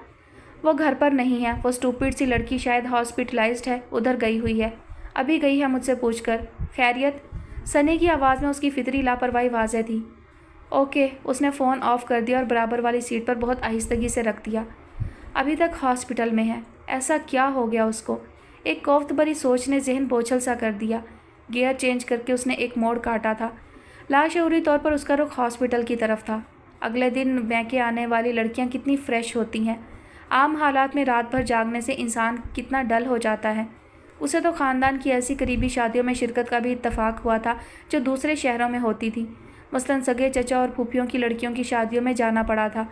وہ گھر پر نہیں ہے، وہ اسٹوپڈ سی لڑکی شاید ہاسپٹلائزڈ ہے، ادھر گئی ہوئی ہے، ابھی گئی ہے مجھ سے پوچھ کر۔ خیریت؟ سنی کی آواز میں اس کی فطری لاپرواہی واضح تھی۔ اوکے، اس نے فون آف کر دیا اور برابر والی سیٹ پر بہت آہستگی سے رکھ دیا۔ ابھی تک ہاسپٹل میں ہے، ایسا کیا ہو گیا اس کو؟ ایک کوفت بری سوچ نے ذہن بوچھل سا کر دیا۔ گیئر چینج کر کے اس نے ایک موڑ کاٹا تھا۔ لاشعوری طور پر اس کا رخ ہاسپٹل کی طرف تھا۔ اگلے دن میکے آنے والی لڑکیاں کتنی فریش ہوتی ہیں۔ عام حالات میں رات بھر جاگنے سے انسان کتنا ڈل ہو جاتا ہے۔ اسے تو خاندان کی ایسی قریبی شادیوں میں شرکت کا بھی اتفاق ہوا تھا جو دوسرے شہروں میں ہوتی تھی، مثلاً سگے چچا اور پھوپھیوں کی لڑکیوں کی شادیوں میں جانا پڑا تھا۔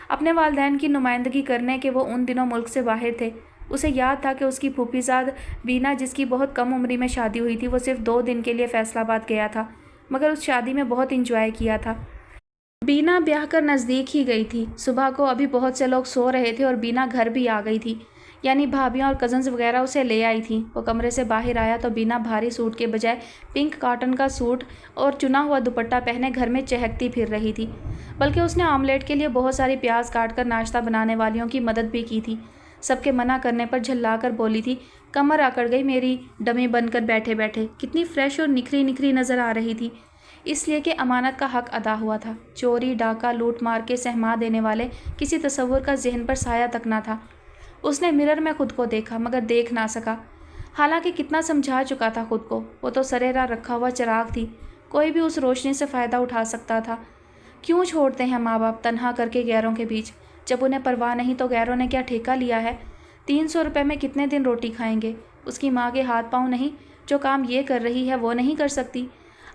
اپنے والدین کی نمائندگی کرنے کے وہ ان دنوں ملک سے باہر تھے۔ اسے یاد تھا کہ اس کی پھوپھی زاد بینا، جس کی بہت کم عمری میں شادی ہوئی تھی، وہ صرف 2 دن کے لیے فیصل آباد گیا تھا، مگر اس شادی میں بہت انجوائے کیا تھا۔ بینا بیاہ کر نزدیک ہی گئی تھی۔ صبح کو ابھی بہت سے لوگ سو رہے تھے اور بینا گھر بھی آ گئی تھی، یعنی بھابھیاں اور کزنز وغیرہ اسے لے آئی تھیں۔ وہ کمرے سے باہر آیا تو بینا بھاری سوٹ کے بجائے پنک کاٹن کا سوٹ اور چنا ہوا دوپٹہ پہنے گھر میں چہکتی پھر رہی تھی، بلکہ اس نے آملیٹ کے لیے بہت ساری پیاز کاٹ کر ناشتہ بنانے والیوں کی مدد بھی کی تھی۔ سب کے منع کرنے پر جھلا کر بولی تھی، کمر اکڑ گئی میری، ڈمی بن کر بیٹھے بیٹھے۔ کتنی فریش اور نکھری نکھری نظر آ رہی تھی، اس لیے کہ امانت کا حق ادا ہوا تھا۔ چوری ڈاکہ لوٹ مار کے سہما دینے والے کسی تصور کا ذہن پر سایہ تک نہ تھا۔ اس نے مرر میں خود کو دیکھا، مگر دیکھ نہ سکا، حالانکہ کتنا سمجھا چکا تھا خود کو۔ وہ تو سرے راہ رکھا ہوا چراغ تھی، کوئی بھی اس روشنی سے فائدہ اٹھا سکتا تھا۔ کیوں چھوڑتے ہیں ماں باپ تنہا کر کے غیروں کے بیچ؟ جب انہیں پرواہ نہیں تو غیروں نے کیا ٹھیکہ لیا ہے؟ 300 روپے میں کتنے دن روٹی کھائیں گے؟ اس کی ماں کے ہاتھ پاؤں نہیں، جو کام یہ کر رہی ہے وہ نہیں کر سکتی؟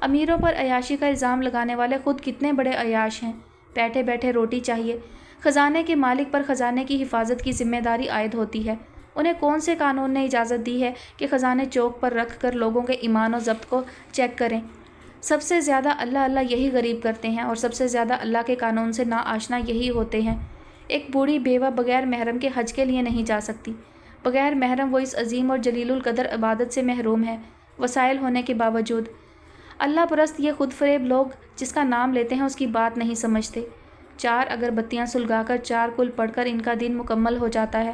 امیروں پر عیاشی کا الزام لگانے والے خود کتنے بڑے عیاش ہیں۔ بیٹھے بیٹھے روٹی چاہیے۔ خزانے کے مالک پر خزانے کی حفاظت کی ذمہ داری عائد ہوتی ہے۔ انہیں کون سے قانون نے اجازت دی ہے کہ خزانے چوک پر رکھ کر لوگوں کے ایمان و ضبط کو چیک کریں؟ سب سے زیادہ اللہ اللہ یہی غریب کرتے ہیں، اور سب سے زیادہ اللہ کے قانون سے ناآشنا یہی ہوتے ہیں۔ ایک بوڑھی بیوہ بغیر محرم کے حج کے لیے نہیں جا سکتی۔ بغیر محرم وہ اس عظیم اور جلیل القدر عبادت سے محروم ہے، وسائل ہونے کے باوجود۔ اللہ پرست یہ خود فریب لوگ جس کا نام لیتے ہیں اس کی بات نہیں سمجھتے۔ 4 اگربتیاں سلگا کر 4 کل پڑھ کر ان کا دن مکمل ہو جاتا ہے۔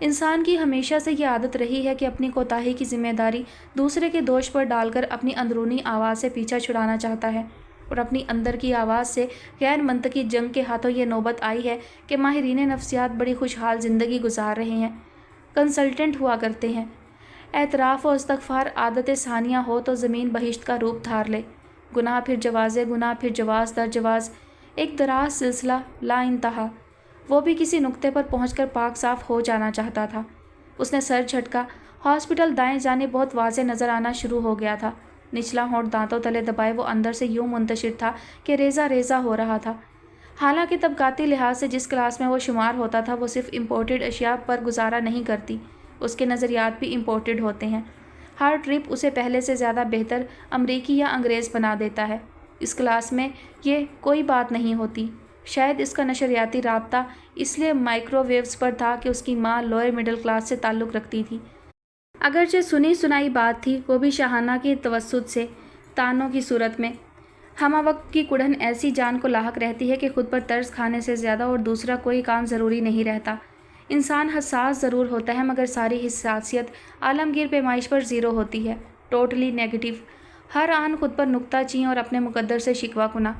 انسان کی ہمیشہ سے یہ عادت رہی ہے کہ اپنی کوتاہی کی ذمہ داری دوسرے کے دوش پر ڈال کر اپنی اندرونی آواز سے پیچھا چھڑانا چاہتا ہے، اور اپنی اندر کی آواز سے غیر منطقی جنگ کے ہاتھوں یہ نوبت آئی ہے کہ ماہرین نفسیات بڑی خوشحال زندگی گزار رہے ہیں، کنسلٹنٹ ہوا کرتے ہیں۔ اعتراف و استغفار عادت ثانیہ ہو تو زمین بہشت کا روپ دھار لے۔ گناہ پھر جواز گناہ پھر جواز در جواز، ایک دراز سلسلہ لا انتہا۔ وہ بھی کسی نقطے پر پہنچ کر پاک صاف ہو جانا چاہتا تھا۔ اس نے سر جھٹکا۔ ہاسپٹل دائیں جانب بہت واضح نظر آنا شروع ہو گیا تھا۔ نچلا ہونٹ دانتوں تلے دبائے وہ اندر سے یوں منتشر تھا کہ ریزہ ریزہ ہو رہا تھا۔ حالانکہ طبقاتی لحاظ سے جس کلاس میں وہ شمار ہوتا تھا وہ صرف امپورٹڈ اشیاء پر گزارا نہیں کرتی، اس کے نظریات بھی امپورٹڈ ہوتے ہیں۔ ہر ٹرپ اسے پہلے سے زیادہ بہتر امریکی یا انگریز بنا دیتا ہے۔ इस क्लास में ये कोई बात नहीं होती। शायद इसका नशरियाती राब्ता इसलिए माइक्रोवेव्स पर था कि उसकी माँ लोअर मिडिल क्लास से ताल्लुक़ रखती थी। अगरचे सुनी सुनाई बात थी, वो भी शाहाना की तवस्सुत से, तानों की सूरत में। हमवक्त की कुड़न ऐसी जान को लाहक रहती है कि खुद पर तर्स खाने से ज़्यादा और दूसरा कोई काम ज़रूरी नहीं रहता। इंसान हसास ज़रूर होता है, मगर सारी हिस्सासियत आलमगीर पैमाइश पर ज़ीरो होती है, टोटली नेगेटिव। हर आन खुद पर नुक्ताचीन और अपने मुकद्दर से शिकवा कुना।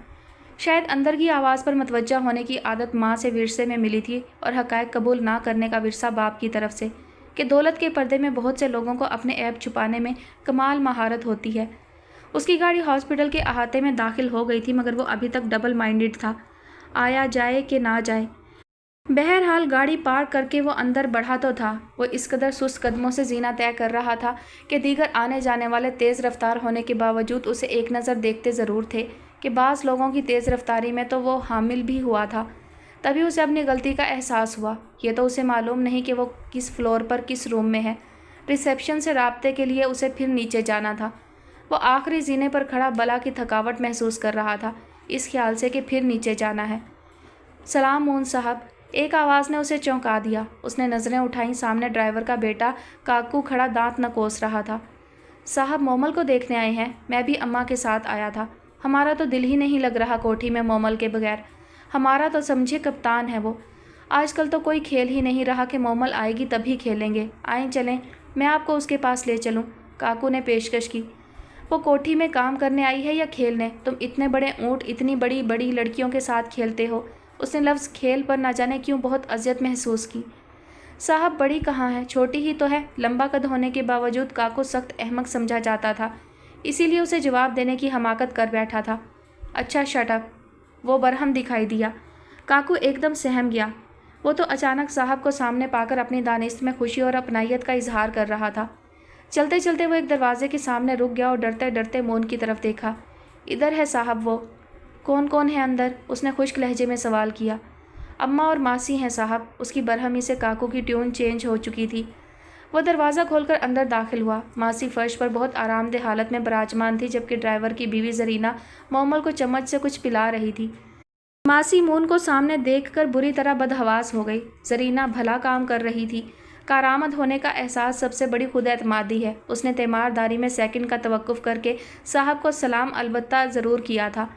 शायद अंदर की आवाज़ पर मतवज्जा होने की आदत माँ से विरसे में मिली थी, और हक़ाइक़ कबूल ना करने का विरसा बाप की तरफ से, कि दौलत के पर्दे में बहुत से लोगों को अपने ऐब छुपाने में कमाल महारत होती है। उसकी गाड़ी हॉस्पिटल के अहाते में दाखिल हो गई थी, मगर वो अभी तक डबल माइंडेड था, आया जाए कि ना जाए। बहरहाल गाड़ी पार्क करके वो अंदर बढ़ा तो था। वो इस कदर सुस्त कदमों से जीना तय कर रहा था कि दीगर आने जाने वाले तेज़ रफ्तार होने के बावजूद उसे एक नज़र देखते ज़रूर थे कि बाज़ लोगों की तेज़ रफ्तारी में तो वो हामिल भी हुआ था। तभी उसे अपनी गलती का एहसास हुआ। ये तो उसे मालूम नहीं कि वो किस फ्लोर पर किस रूम में है। रिसेप्शन से राब्ते के लिए उसे फिर नीचे जाना था। वो आखिरी जीने पर खड़ा बला की थकावट महसूस कर रहा था, इस ख्याल से कि फिर नीचे जाना है। सलाम मून साहब, एक आवाज़ ने उसे चौंका दिया। उसने नज़रें उठाईं। सामने ड्राइवर का बेटा काकू खड़ा दांत न कोस रहा था। साहब, मोमल को देखने आए हैं? मैं भी अम्मा के साथ आया था। हमारा तो दिल ही नहीं लग रहा कोठी में मोमल के बगैर। हमारा तो समझे कप्तान है वो। आजकल तो कोई खेल ही नहीं रहा कि मोमल आएगी तभी खेलेंगे। आएँ चलें, मैं आपको उसके पास ले चलूँ, काकू ने पेशकश की। वो कोठी में काम करने आई है या खेलने? तुम इतने बड़े ऊँट इतनी बड़ी बड़ी लड़कियों के साथ खेलते हो। उसने लफ्ज़ खेल पर ना जाने क्यों बहुत अज़ियत महसूस की। साहब, बड़ी कहाँ है, छोटी ही तो है। लंबा कद होने के बावजूद काकू सख्त अहमक समझा जाता था, इसीलिए उसे जवाब देने की हमाकत कर बैठा था। अच्छा शट अप, वो बरहम दिखाई दिया। काकू एकदम सहम गया। वो तो अचानक साहब को सामने पाकर अपनी दानिश में खुशी और अपनाइयत का इजहार कर रहा था। चलते चलते वो एक दरवाजे के सामने रुक गया और डरते डरते मोन की तरफ देखा। इधर है साहब वो। कौन कौन है अंदर? उसने खुश्क लहजे में सवाल किया। अम्मा और मासी हैं साहब। उसकी बरहमी से काकू की ट्यून चेंज हो चुकी थी। वो दरवाज़ा खोलकर अंदर दाखिल हुआ। मासी फर्श पर बहुत आरामदेह हालत में बराजमान थी, जबकि ड्राइवर की बीवी जरीना मोमल को चम्मच से कुछ पिला रही थी। मासी मून को सामने देखकर बुरी तरह बदहवास हो गई। जरीना भला काम कर रही थी। कारामद होने का एहसास सबसे बड़ी खुद एतमादी है। उसने तीमारदारी में सेकंड का तवक्कुफ करके साहब को सलाम अलबत्ता ज़रूर किया था।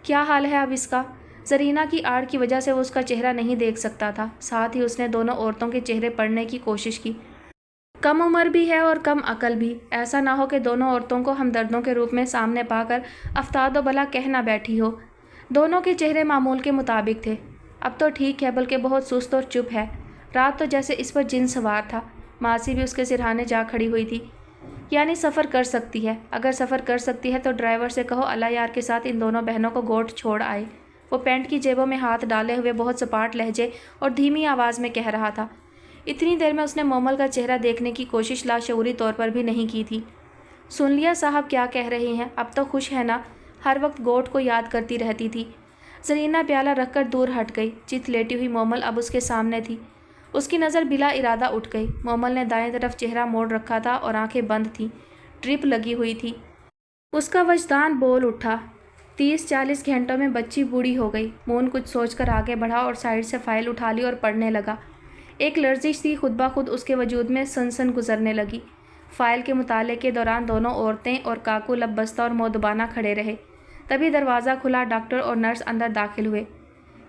क्या हाल है अब इसका? जरीना की आड़ की वजह से वो उसका चेहरा नहीं देख सकता था। साथ ही उसने दोनों औरतों के चेहरे पढ़ने की कोशिश की। कम उम्र भी है और कम अकल भी। ऐसा ना हो कि दोनों औरतों को हमदर्दों के रूप में सामने पाकर अफ्तादो बला कह ना बैठी हो। दोनों के चेहरे मामूल के मुताबिक थे। अब तो ठीक है, बल्कि बहुत सुस्त और चुप है। रात तो जैसे इस पर जिन सवार था। मासी भी उसके सिरहाने जा खड़ी हुई थी। यानी सफ़र कर सकती है। अगर सफ़र कर सकती है तो ड्राइवर से कहो अल्लाह यार के साथ इन दोनों बहनों को गोट छोड़ आए। वो पैंट की जेबों में हाथ डाले हुए बहुत सपाट लहजे और धीमी आवाज़ में कह रहा था। इतनी देर में उसने मोमल का चेहरा देखने की कोशिश लाशऊरी तौर पर भी नहीं की थी। सुन लिया साहब क्या कह रही हैं? अब तो खुश है ना? हर वक्त गोट को याद करती रहती थी। जरीना प्याला रखकर दूर हट गई। चित लेटी हुई मोमल अब उसके सामने थी। उसकी नज़र बिला इरादा उठ गई। मोमल ने दाएं तरफ चेहरा मोड़ रखा था और आंखें बंद थीं। ड्रिप लगी हुई थी। उसका वजदान बोल उठा। 30-40 घंटों में बच्ची बूढ़ी हो गई। मोन कुछ सोचकर आगे बढ़ा और साइड से फाइल उठा ली और पढ़ने लगा। एक लर्जिश सी खुद ब खुद उसके वजूद में सनसन गुजरने लगी। फाइल के मुताले के दौरान दोनों औरतें और काकू लबस्ता और मोदबाना खड़े रहे। तभी दरवाज़ा खुला। डॉक्टर और नर्स अंदर दाखिल हुए।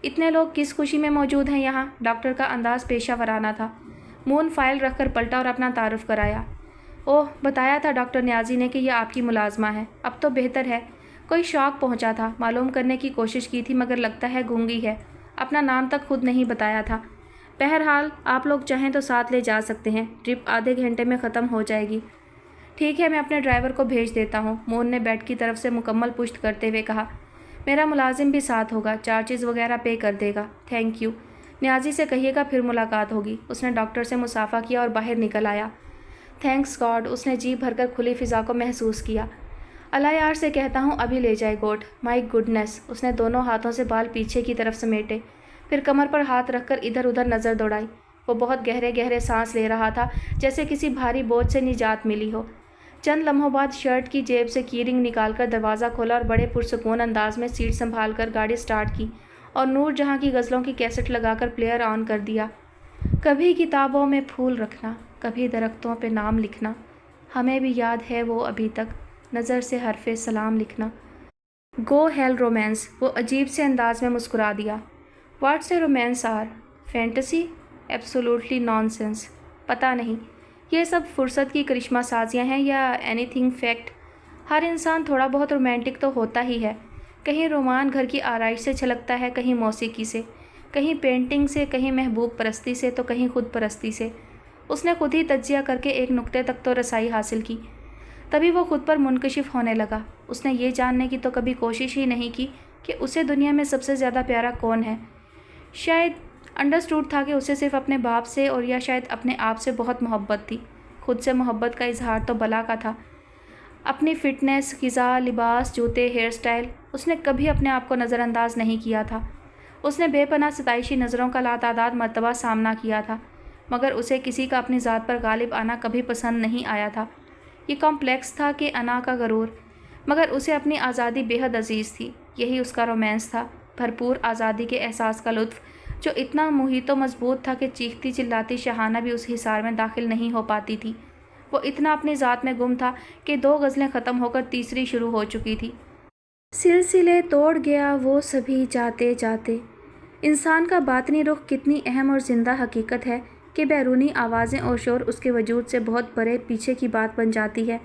इतने लोग किस खुशी में मौजूद हैं यहाँ? डॉक्टर का अंदाज पेशा वराना था। मून फाइल रखकर पलटा और अपना तारुफ कराया। ओह, बताया था डॉक्टर न्याजी ने कि यह आपकी मुलाजमा है। अब तो बेहतर है। कोई शौक पहुँचा था, मालूम करने की कोशिश की थी, मगर लगता है गूंगी है। अपना नाम तक खुद नहीं बताया था। बहरहाल आप लोग चाहें तो साथ ले जा सकते हैं। ट्रिप आधे घंटे में ख़त्म हो जाएगी। ठीक है, मैं अपने ड्राइवर को भेज देता हूँ, मोन ने बेड की तरफ से मुकम्मल पुश्त करते हुए कहा। मेरा मुलाजिम भी साथ होगा, चार्जेस वगैरह पे कर देगा। Thank you. न्याजी से कहिएगा फिर मुलाकात होगी। उसने डॉक्टर से मुसाफा किया और बाहर निकल आया। थैंक्स गॉड, उसने जी भरकर खुली फ़िज़ा को महसूस किया। अल्लाह यार से कहता हूँ अभी ले जाए गोट। My goodness. उसने दोनों हाथों से बाल पीछे की तरफ समेटे, फिर कमर पर हाथ रखकर इधर उधर नज़र दौड़ाई। वो बहुत गहरे गहरे सांस ले रहा था, जैसे किसी भारी बोझ से निजात मिली हो। चंद लम्हों बाद शर्ट की जेब से की रिंग निकालकर दरवाज़ा खोला और बड़े पुरसुकून अंदाज में सीट संभाल कर गाड़ी स्टार्ट की और नूर जहाँ की गज़लों की कैसेट लगाकर प्लेयर ऑन कर दिया। कभी किताबों में फूल रखना, कभी दरख्तों पे नाम लिखना, हमें भी याद है वो अभी तक, नज़र से हरफ़े सलाम लिखना। गो हेल रोमांस, वो अजीब से अंदाज में मुस्कुरा दिया। What's a romance or? Fantasy? Absolutely nonsense. पता नहीं ये सब फुर्सत की करिश्मा साजियाँ हैं या एनीथिंग फैक्ट। हर इंसान थोड़ा बहुत रोमांटिक तो होता ही है। कहीं रोमान घर की आराइश से छलकता है, कहीं मौसीकी से, कहीं पेंटिंग से, कहीं महबूब परस्ती से, तो कहीं खुद परस्ती से। उसने खुद ही तज्जिया करके एक नुक्ते तक तो रसाई हासिल की। तभी वो खुद पर मुनकशिफ होने लगा। उसने ये जानने की तो कभी कोशिश ही नहीं की कि उसे दुनिया में सबसे ज़्यादा प्यारा कौन है। शायद अंडरस्टूड था कि उसे सिर्फ अपने बाप से और या शायद अपने आप से बहुत मोहब्बत थी। खुद से मोहब्बत का इजहार तो बला का था। अपनी फ़िटनेस, ग़िज़ा, लिबास, जूते, हेयर स्टाइल, उसने कभी अपने आप को नज़रअंदाज नहीं किया था। उसने बेपनाह सताइशी नज़रों का लातादाद मर्तबा सामना किया था, मगर उसे किसी का अपनी ज़ात पर गालिब आना कभी पसंद नहीं आया था। ये कॉम्प्लेक्स था कि अना का गरूर, मगर उसे अपनी आज़ादी बेहद अजीज़ थी। यही उसका रोमांस था, भरपूर आज़ादी के एहसास का लुत्फ़, जो इतना मुहीत व मजबूत था कि चीखती चिल्लाती शहाना भी उस हिसार में दाखिल नहीं हो पाती थी। वो इतना अपनी ज़ात में गुम था कि 2 गज़लें ख़त्म होकर तीसरी शुरू हो चुकी थी। सिलसिले तोड़ गया वो सभी जाते जाते। इंसान का बातनी रुख कितनी अहम और ज़िंदा हकीकत है कि बैरूनी आवाज़ें और शोर उसके वजूद से बहुत बड़े पीछे की बात बन जाती है।